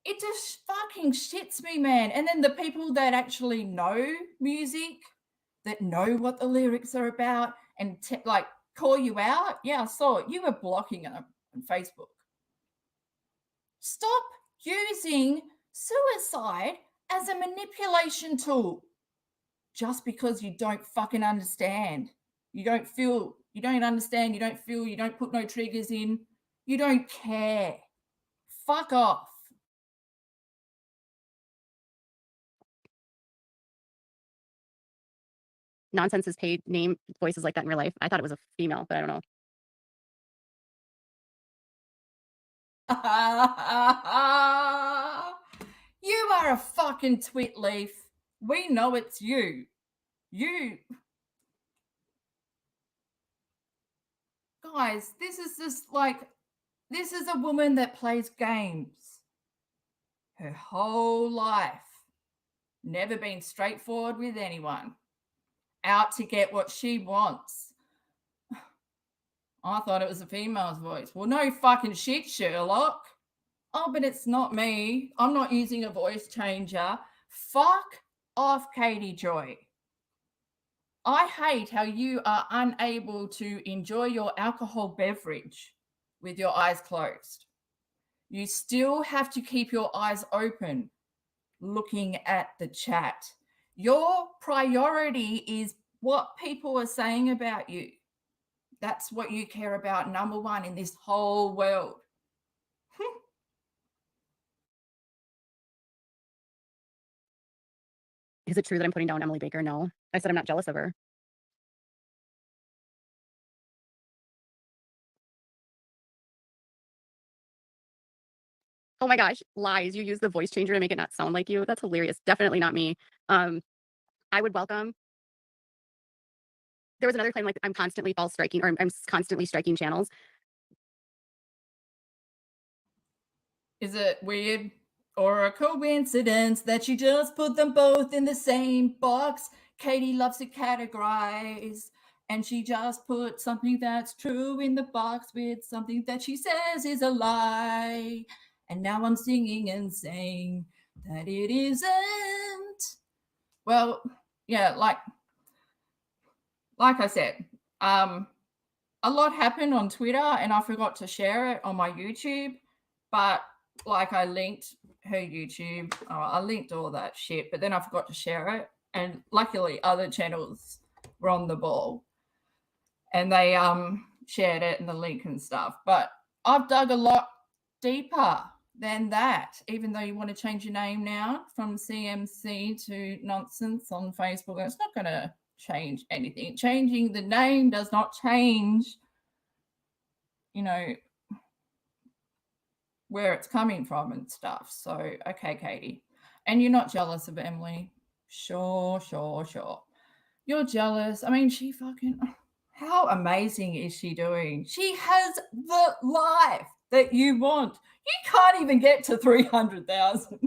It just fucking shits me, man. And then the people that actually know music, that know what the lyrics are about and like call you out. Yeah, I saw it. You were blocking them on Facebook. Stop using suicide as a manipulation tool just because you don't fucking understand. You don't feel, you don't understand, you don't feel, you don't put no triggers in. You don't care. Fuck off. Nonsense is paid name voices like that in real life. I thought it was a female, but I don't know. You are a fucking twit leaf. We know it's you. Guys, this is just like, this is a woman that plays games her whole life. Never been straightforward with anyone. Out to get what she wants. I thought it was a female's voice. Well, no fucking shit, Sherlock. Oh, but it's not me. I'm not using a voice changer. Fuck off, Katie Joy. I hate how you are unable to enjoy your alcohol beverage with your eyes closed. You still have to keep your eyes open looking at the chat. Your priority is what people are saying about you. That's what you care about, number one, in this whole world. Is it true that I'm putting down Emily Baker? No. I said I'm not jealous of her. Oh my gosh, lies. You use the voice changer to make it not sound like you. That's hilarious. Definitely not me. I would welcome. There was another claim like I'm constantly false striking, or I'm constantly striking channels. Is it weird or a coincidence that you just put them both in the same box? Katie loves to categorize, and she just put something that's true in the box with something that she says is a lie. And now I'm singing and saying that it isn't. Well, yeah, like I said, a lot happened on Twitter and I forgot to share it on my YouTube, but like I linked her YouTube, I linked all that shit, but then I forgot to share it. And luckily other channels were on the ball and they shared it and the link and stuff. But I've dug a lot deeper than that, even though you want to change your name now from CMC to nonsense on Facebook. It's not going to change anything. Changing the name does not change, you know, where it's coming from and stuff. So, okay, Katie. And you're not jealous of Emily. Sure. You're jealous. I mean, she fucking, how amazing is she doing? She has the life that you want. You can't even get to 300,000.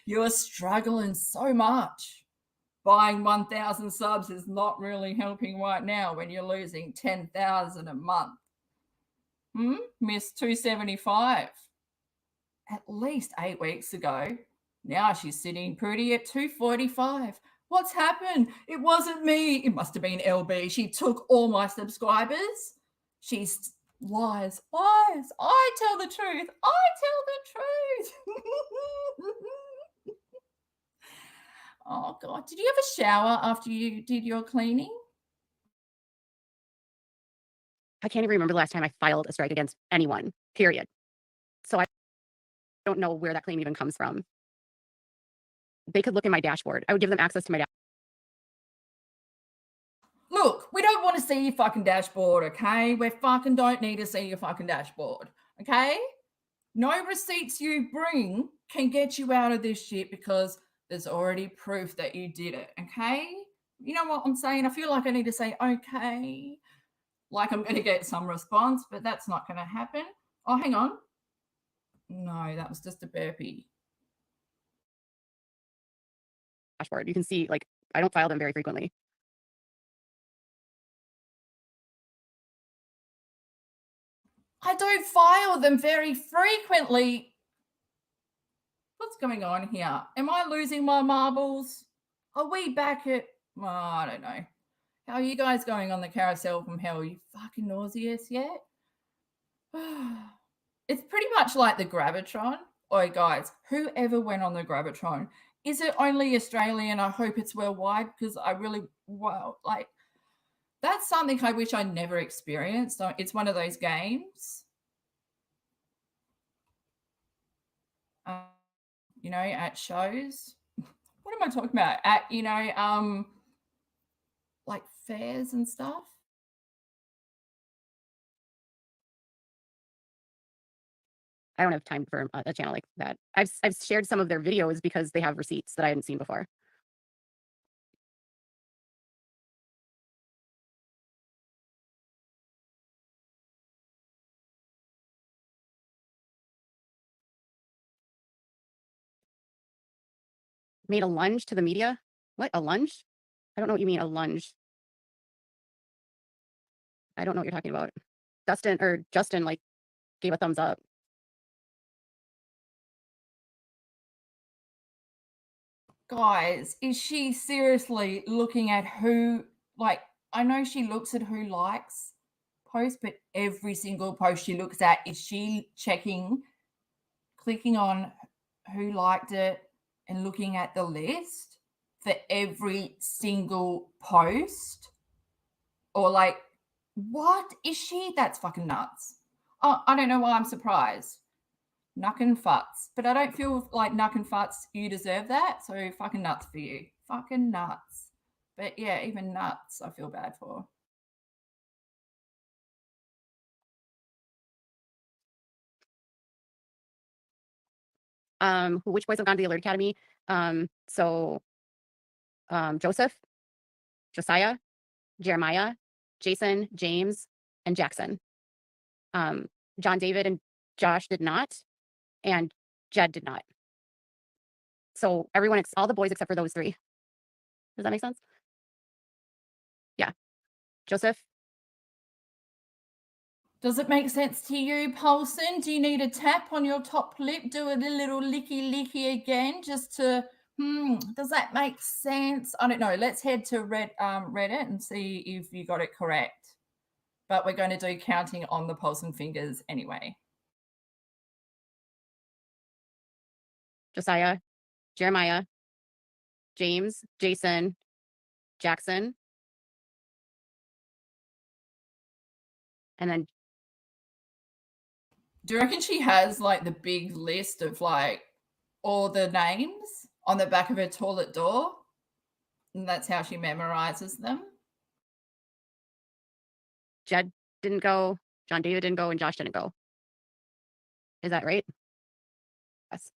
You're struggling so much. Buying 1,000 subs is not really helping right now when you're losing 10,000 a month. Miss 275 at least 8 weeks ago. Now she's sitting pretty at 245. What's happened? It wasn't me. It must have been LB. She took all my subscribers. She's lies. I tell the truth. Oh, God. Did you have a shower after you did your cleaning? I can't even remember the last time I filed a strike against anyone, period. So I don't know where that claim even comes from. They could look in my dashboard. I would give them access to my dashboard. Look, we don't want to see your fucking dashboard, okay? We fucking don't need to see your fucking dashboard, okay? No receipts you bring can get you out of this shit because there's already proof that you did it, okay? You know what I'm saying? I feel like I need to say, okay, like I'm going to get some response, but that's not going to happen. Oh, hang on. No, that was just a burpee. Dashboard. You can see, like, I don't file them very frequently. I don't file them very frequently. What's going on here? Am I losing my marbles? Are we back at, well, I don't know. How are you guys going on the carousel from hell? Are you fucking nauseous yet? It's pretty much like the Gravitron. Oh, guys, whoever went on the Gravitron, is it only Australian? I hope it's worldwide because I really, wow, like, that's something I wish I never experienced. It's one of those games, you know, at shows. What am I talking about? At, you know, like fairs and stuff. I don't have time for a channel like that. I've shared some of their videos because they have receipts that I hadn't seen before. Made a lunge to the media? What, a lunge? I don't know what you mean, a lunge. I don't know what you're talking about. Justin, like, gave a thumbs up. Guys, is she seriously looking at who, like, I know she looks at who likes posts, but every single post she looks at, is she checking, clicking on who liked it and looking at the list for every single post? Or like, what is she? That's fucking nuts. Oh, I don't know why I'm surprised. Nuck and futs. But I don't feel like nuck and futs, you deserve that. So fucking nuts for you. Fucking nuts. But yeah, even nuts I feel bad for. Which boys have gone to the Alert Academy? Joseph, Josiah, Jeremiah, Jason, James, and Jackson. John David and Josh did not, and Jed did not. So everyone, all the boys except for those three. Does that make sense? Yeah. Joseph. Does it make sense to you, Paulson? Do you need a tap on your top lip? Do a little licky again just to, does that make sense? I don't know. Let's head to Reddit and see if you got it correct. But we're going to do counting on the Paulson fingers anyway. Josiah, Jeremiah, James, Jason, Jackson, and then Do you reckon she has like the big list of like all the names on the back of her toilet door? And that's how she memorizes them? Jed didn't go, John David didn't go, and Josh didn't go. Is that right? Yes.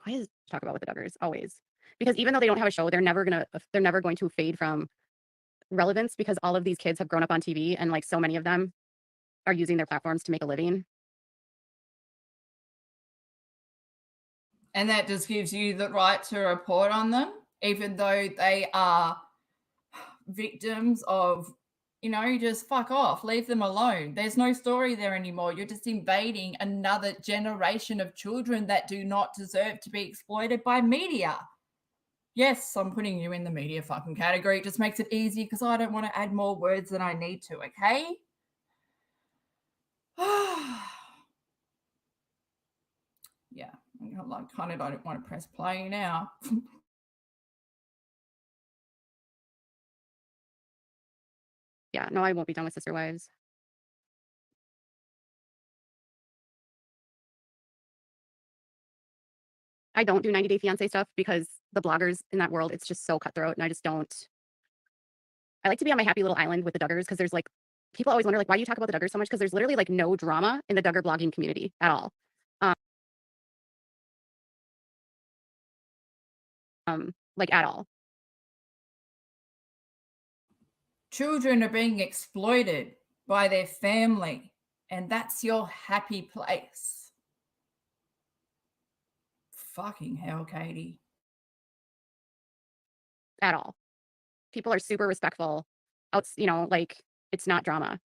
Why is talk about with the Duggars always? Because even though they don't have a show, they're never going to fade from relevance, because all of these kids have grown up on TV, and like so many of them are using their platforms to make a living. And that just gives you the right to report on them, even though they are victims of, you know, just fuck off, leave them alone. There's no story there anymore. You're just invading another generation of children that do not deserve to be exploited by media. Yes, I'm putting you in the media fucking category. It just makes it easy because I don't want to add more words than I need to, okay? Yeah, I kind of don't want to press play now. Yeah, no, I won't be done with Sister Wives. I don't do 90 Day Fiancé stuff because the bloggers in that world, it's just so cutthroat, and I just don't. I like to be on my happy little island with the Duggars, because there's like, people always wonder like, why do you talk about the Duggars so much? Because there's literally like no drama in the Duggar blogging community at all. Like at all. Children are being exploited by their family, and that's your happy place. Fucking hell, Katie. At all. People are super respectful. You know, like, it's not drama.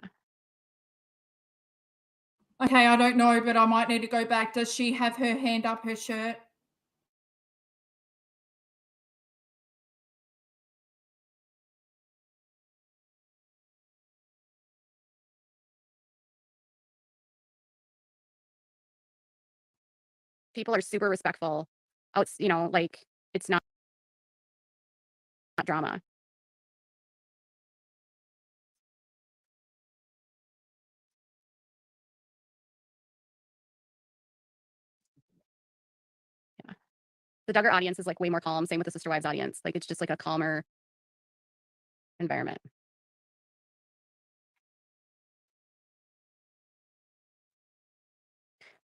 Yeah. Okay, I don't know, but I might need to go back. Does she have her hand up her shirt? People are super respectful. You know, like, it's not drama. Yeah. The Duggar audience is like way more calm. Same with the Sister Wives audience. Like, it's just like a calmer environment.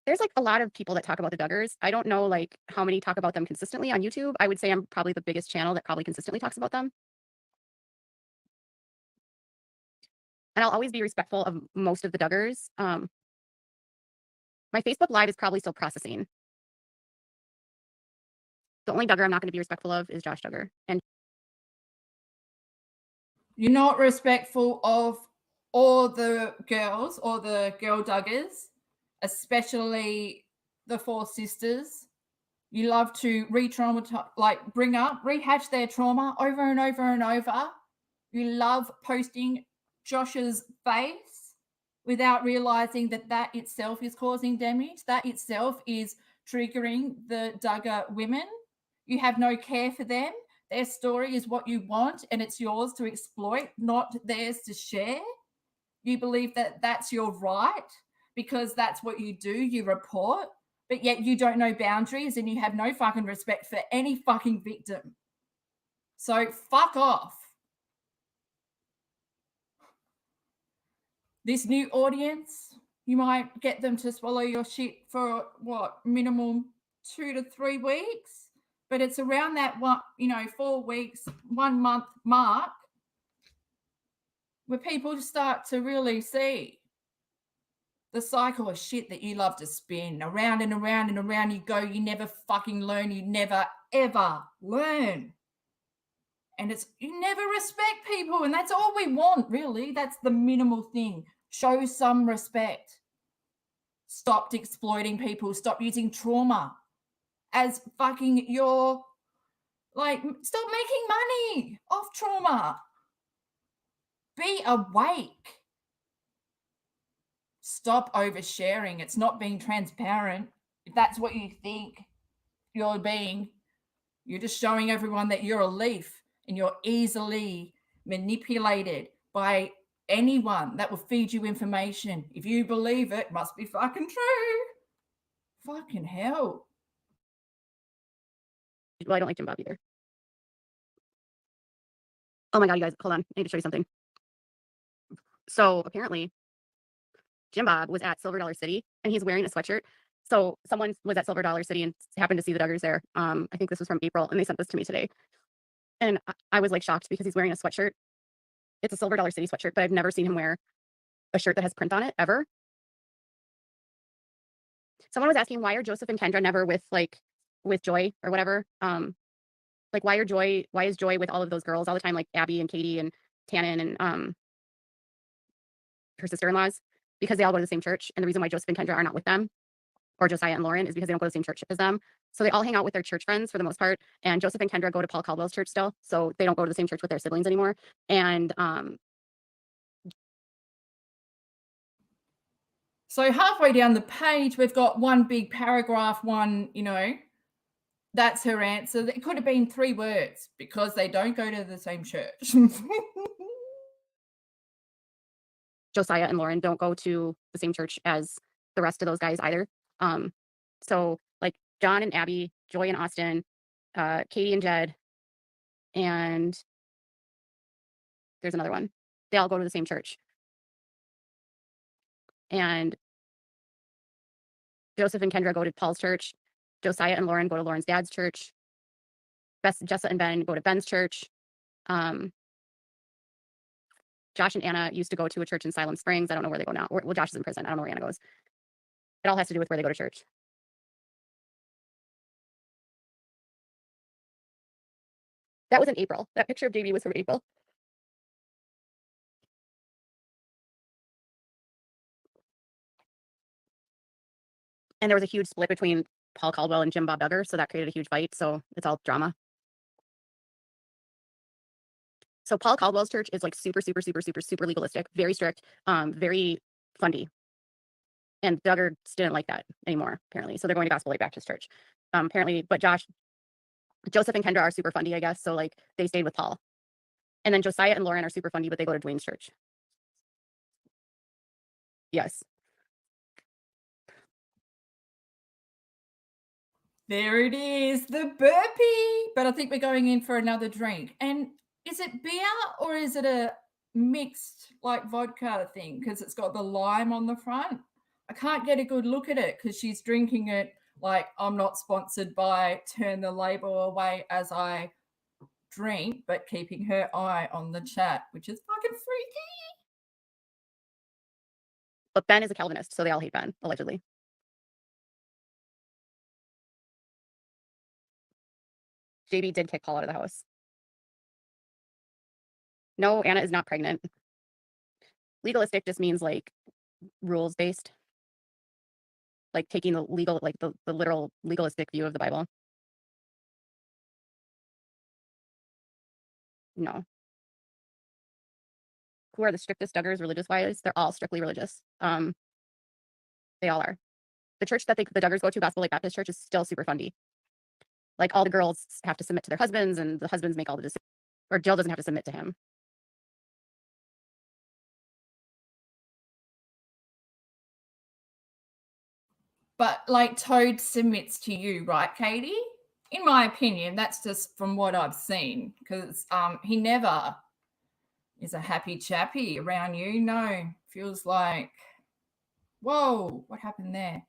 There's like a lot of people that talk about the Duggars. I don't know like how many talk about them consistently on YouTube. I would say I'm probably the biggest channel that probably consistently talks about them. And I'll always be respectful of most of the Duggars. My Facebook Live is probably still processing. The only Duggar I'm not going to be respectful of is Josh Duggar. And you're not respectful of all the girls or the girl Duggars, especially the four sisters. You love to re-traumatize, like rehash their trauma over and over and over. You love posting Josh's face without realizing that that itself is causing damage. That itself is triggering the Duggar women. You have no care for them. Their story is what you want, and it's yours to exploit, not theirs to share. You believe that that's your right because that's what you do. You report, but yet you don't know boundaries and you have no fucking respect for any fucking victim. So fuck off. This new audience, you might get them to swallow your shit for what, minimum 2 to 3 weeks, but it's around that 4 weeks, 1 month mark where people start to really see the cycle of shit that you love to spin around and around and around. You go, you never fucking learn. You never ever learn. And you never respect people, and that's all we want, really. That's the minimal thing. Show some respect. Stop exploiting people. Stop using trauma as fucking your, like, stop making money off trauma. Be awake. Stop oversharing. It's not being transparent. If that's what you think you're being, you're just showing everyone that you're a leaf and you're easily manipulated by anyone that will feed you information. If you believe it, must be fucking true. Fucking hell. Well, I don't like Jim Bob either. Oh my God, you guys, hold on. I need to show you something. So apparently, Jim Bob was at Silver Dollar City and he's wearing a sweatshirt. So someone was at Silver Dollar City and happened to see the Duggars there. I think this was from April, and they sent this to me today. And I was like shocked because he's wearing a sweatshirt. It's a Silver Dollar City sweatshirt, but I've never seen him wear a shirt that has print on it ever. Someone was asking, why are Joseph and Kendra never with Joy or whatever? Like why is Joy with all of those girls all the time, like Abby and Katie and Tannen and her sister-in-laws? Because they all go to the same church. And the reason why Joseph and Kendra are not with them, or Josiah and Lauren, is because they don't go to the same church as them. So they all hang out with their church friends for the most part. And Joseph and Kendra go to Paul Caldwell's church still. So they don't go to the same church with their siblings anymore. And so halfway down the page, we've got one big paragraph, that's her answer. It could have been 3 words, because they don't go to the same church. Josiah and Lauren don't go to the same church as the rest of those guys either. So like John and Abby, Joy and Austin, Katie and Jed, and there's another one. They all go to the same church. And Joseph and Kendra go to Paul's church. Josiah and Lauren go to Lauren's dad's church. Jessa and Ben go to Ben's church. Josh and Anna used to go to a church in Siloam Springs. I don't know where they go now. Well, Josh is in prison. I don't know where Anna goes. It all has to do with where they go to church. That was in April. That picture of JB was from April. And there was a huge split between Paul Caldwell and Jim Bob Duggar, so that created a huge fight. So it's all drama. So Paul Caldwell's church is like super legalistic, very strict, very fundy. And Duggars didn't like that anymore, apparently. So they're going to Gospel Light Baptist Church, apparently. But Joseph and Kendra are super fundy, I guess. So like they stayed with Paul. And then Josiah and Lauren are super fundy, but they go to Dwayne's church. Yes. There it is, the burpee. But I think we're going in for another drink. And is it beer or is it a mixed like vodka thing? Because it's got the lime on the front. I can't get a good look at it because she's drinking it like I'm not sponsored by, turn the label away as I drink, but keeping her eye on the chat, which is fucking freaky. But Ben is a Calvinist, so they all hate Ben, allegedly. JB did kick Paul out of the house. No, Anna is not pregnant. Legalistic just means like rules based. Like taking the legal, like the literal legalistic view of the Bible. No. Who are the strictest Duggars religious wise? They're all strictly religious. They all are. The church that the Duggars go to, Gospel Light Baptist Church, is still super fundy. Like all the girls have to submit to their husbands and the husbands make all the decisions. Or Jill doesn't have to submit to him. But like Toad submits to you, right, Katie? In my opinion, that's just from what I've seen, because he never is a happy chappy around you. No, feels like, whoa, what happened there?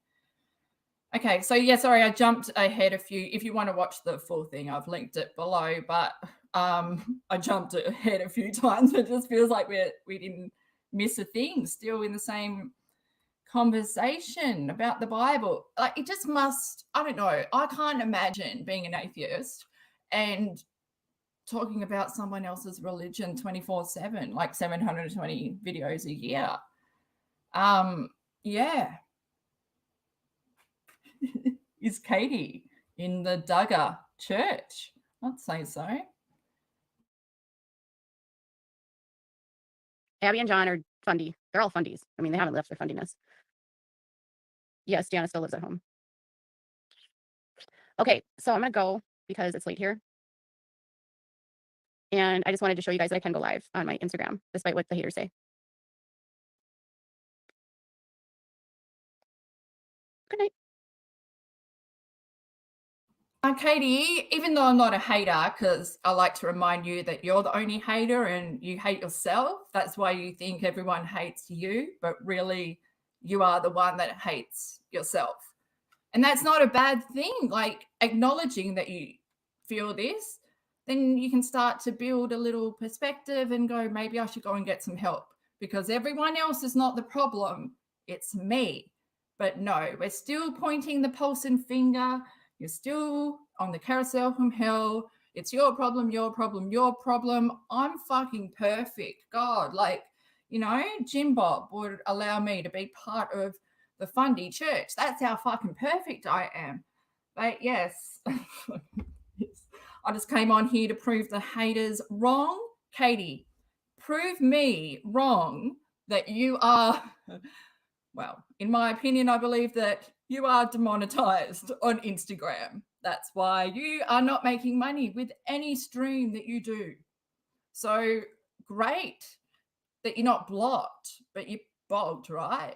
Okay, so yeah, sorry, I jumped ahead a few. If you want to watch the full thing, I've linked it below, but I jumped ahead a few times. It just feels like we didn't miss a thing, still in the same conversation about the Bible. Like it just must, I don't know, I can't imagine being an atheist and talking about someone else's religion 24/7, like 720 videos a year. Yeah. Is Katie in the Duggar church. I'd say so. Abby and John are fundy. They're all fundies. I mean, they haven't left their fundiness. Yes, Deanna still lives at home. Okay, so I'm going to go because it's late here. And I just wanted to show you guys that I can go live on my Instagram, despite what the haters say. Good night. Katie, even though I'm not a hater, because I like to remind you that you're the only hater and you hate yourself. That's why you think everyone hates you, but really you are the one that hates yourself. And that's not a bad thing. Like, acknowledging that you feel this, then you can start to build a little perspective and go, maybe I should go and get some help, because everyone else is not the problem. It's me. But no, we're still pointing the PAULSN finger. You're still on the carousel from hell. It's your problem, your problem, your problem. I'm fucking perfect. God, like, you know, Jim Bob would allow me to be part of the fundy church. That's how fucking perfect I am. But yes, I just came on here to prove the haters wrong. Katie, prove me wrong that you are, well, in my opinion, I believe that you are demonetized on Instagram. That's why you are not making money with any stream that you do. So great that you're not blocked, but you're bogged, right?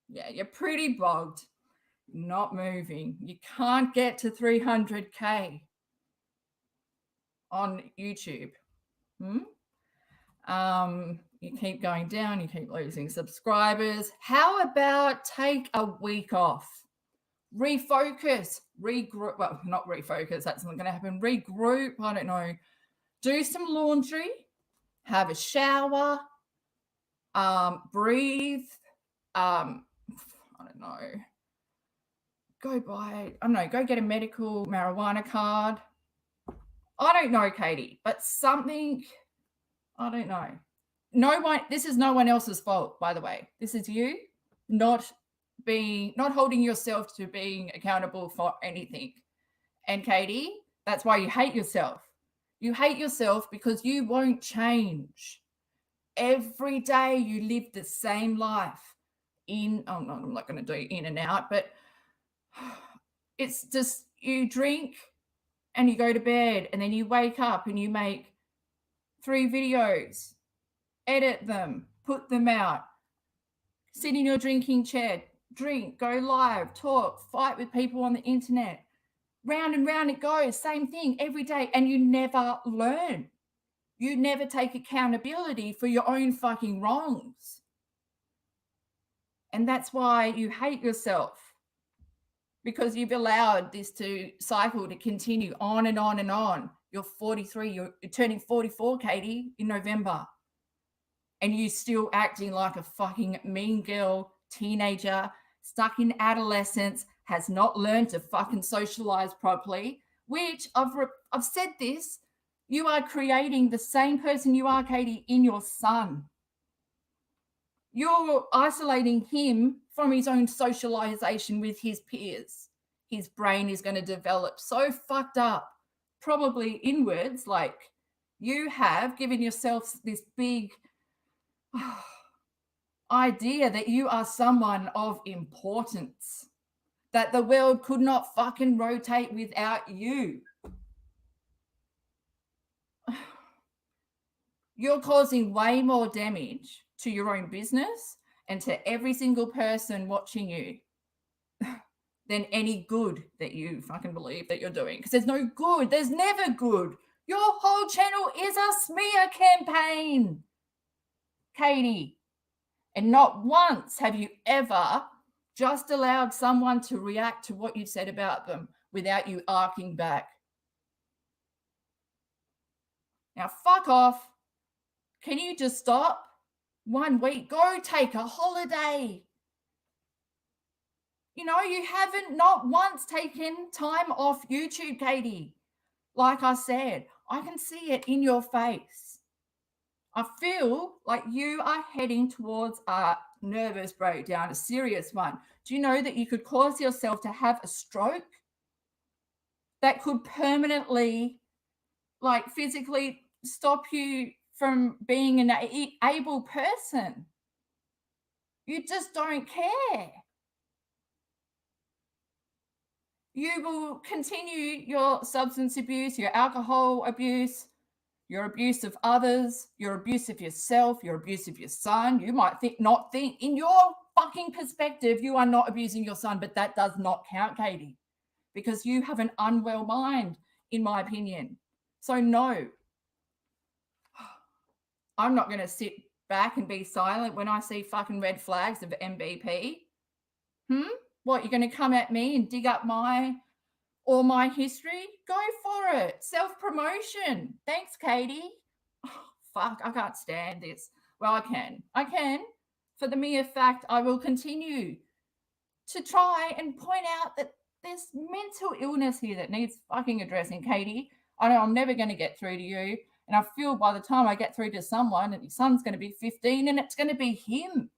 Yeah, you're pretty bogged. Not moving. You can't get to 300K on YouTube. You keep going down, you keep losing subscribers. How about take a week off? Refocus, regroup. Well, not refocus, that's not going to happen. Regroup, I don't know. Do some laundry, have a shower, breathe, I don't know. Go get a medical marijuana card. I don't know, Katie, but something, I don't know. This is no one else's fault, by the way. This is you not holding yourself to being accountable for anything. And Katie, that's why you hate yourself. You hate yourself because you won't change. Every day you live the same life. I'm not going to do in and out, but it's just you drink and you go to bed and then you wake up and you make 3 videos, edit them, put them out, sit in your drinking chair, drink, go live, talk, fight with people on the internet. Round and round it goes, same thing every day, and you never learn. You never take accountability for your own fucking wrongs. And that's why you hate yourself, because you've allowed this cycle to continue on and on and on. You're 43, you're turning 44, Katie, in November. And you still acting like a fucking mean girl, teenager, stuck in adolescence, has not learned to fucking socialize properly, which I've said this, you are creating the same person you are, Katie, in your son. You're isolating him from his own socialization with his peers. His brain is going to develop so fucked up, probably inwards, like you have given yourself this big idea that you are someone of importance, that the world could not fucking rotate without you. You're causing way more damage to your own business and to every single person watching you than any good that you fucking believe that you're doing. Because there's no good. There's never good. Your whole channel is a smear campaign, Katie. And not once have you ever just allowed someone to react to what you've said about them without you arcing back. Now, fuck off. Can you just stop? 1 week, go take a holiday. You know, you haven't not once taken time off YouTube, Katie. Like I said, I can see it in your face. I feel like you are heading towards a nervous breakdown, a serious one. Do you know that you could cause yourself to have a stroke? that could permanently, like physically stop you from being an able person. You just don't care. You will continue your substance abuse, your alcohol abuse, your abuse of others, your abuse of yourself, your abuse of your son. You might not think in your fucking perspective, you are not abusing your son, but that does not count, Katie, because you have an unwell mind, in my opinion. So no, I'm not going to sit back and be silent when I see fucking red flags of MVP. What, you're going to come at me and dig up all my history? Go for it. Self-promotion. Thanks, Katie. Oh, fuck, I can't stand this. Well, I can. For the mere fact, I will continue to try and point out that there's mental illness here that needs fucking addressing, Katie. I know I'm never going to get through to you. And I feel by the time I get through to someone, and his son's going to be 15 and it's going to be him.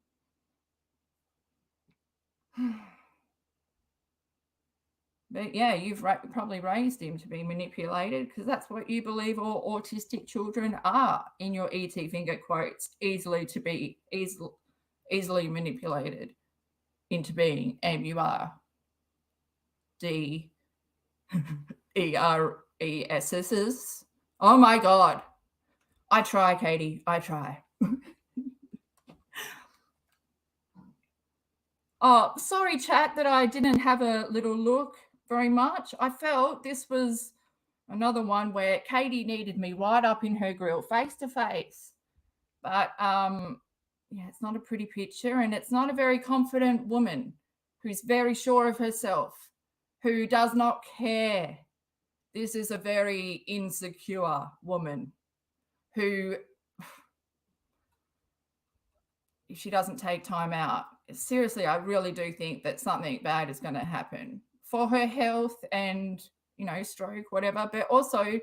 But yeah, you've probably raised him to be manipulated, because that's what you believe all autistic children are, in your ET finger quotes, easily manipulated into being MURDERESS. Oh my God. I try, Katie. I try. Oh, sorry, chat, that I didn't have a little look very much. I felt this was another one where Katie needed me right up in her grill, face to face. But yeah, it's not a pretty picture, and it's not a very confident woman who's very sure of herself, who does not care. This is a very insecure woman who, if she doesn't take time out, seriously, I really do think that something bad is going to happen for her health and, you know, stroke, whatever. But also,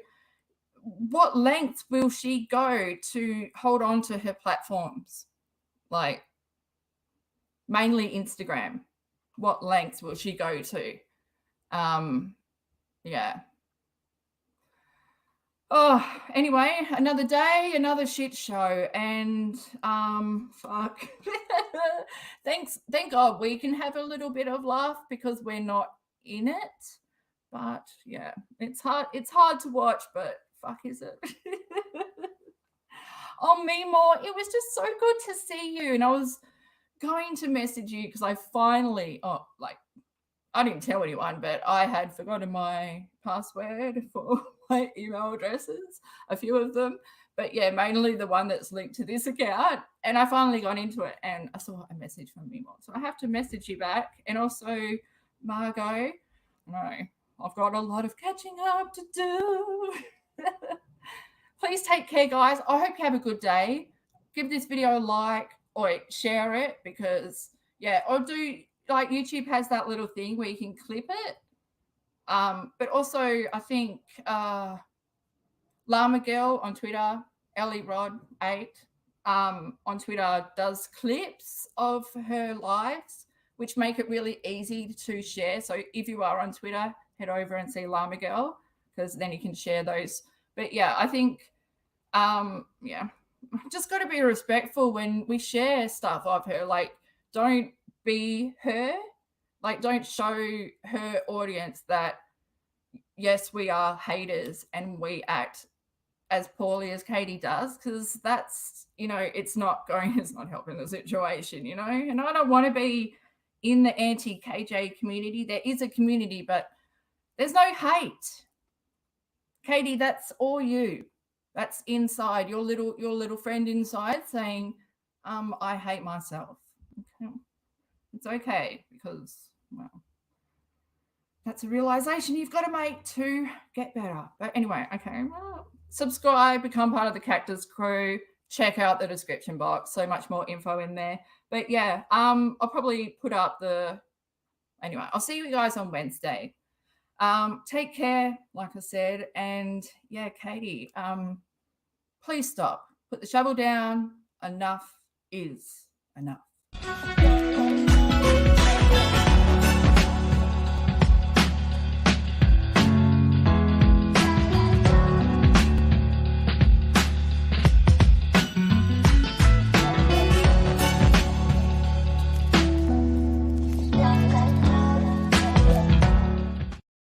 what lengths will she go to hold on to her platforms? Like, mainly Instagram. What lengths will she go to? Yeah. Oh, anyway, another day, another shit show, and fuck. Thank God we can have a little bit of laugh because we're not in it. But yeah, it's hard to watch, but fuck is it? Oh, Mimo, it was just so good to see you, and I was going to message you because I finally, I didn't tell anyone, but I had forgotten my password for my email addresses, a few of them. But yeah, mainly the one that's linked to this account. And I finally got into it and I saw a message from Mimo. So I have to message you back. And also, Margot, no, I've got a lot of catching up to do. Please take care, guys. I hope you have a good day. Give this video a like or share it, because, yeah, or do... like YouTube has that little thing where you can clip it. But also I think Llama Girl on Twitter, Ellie Rod 8 on Twitter does clips of her lives, which make it really easy to share. So if you are on Twitter, head over and see Llama Girl, because then you can share those. But yeah, I think, yeah, just got to be respectful when we share stuff of her. Like, don't be her, like, don't show her audience that, yes, we are haters and we act as poorly as Katie does, because that's, you know, it's not helping the situation, you know. And I don't want to be in the anti-KJ community. There is a community, but there's no hate. Katie, that's all you. That's inside, your little friend inside saying, I hate myself. Okay. It's okay, because, well, that's a realization you've got to make to get better. But anyway, okay, well, subscribe, become part of the Cactus crew, check out the description box, so much more info in there. But yeah, I'll probably put up anyway, I'll see you guys on Wednesday. Take care, like I said, and yeah, Katie, please stop. Put the shovel down. Enough is enough.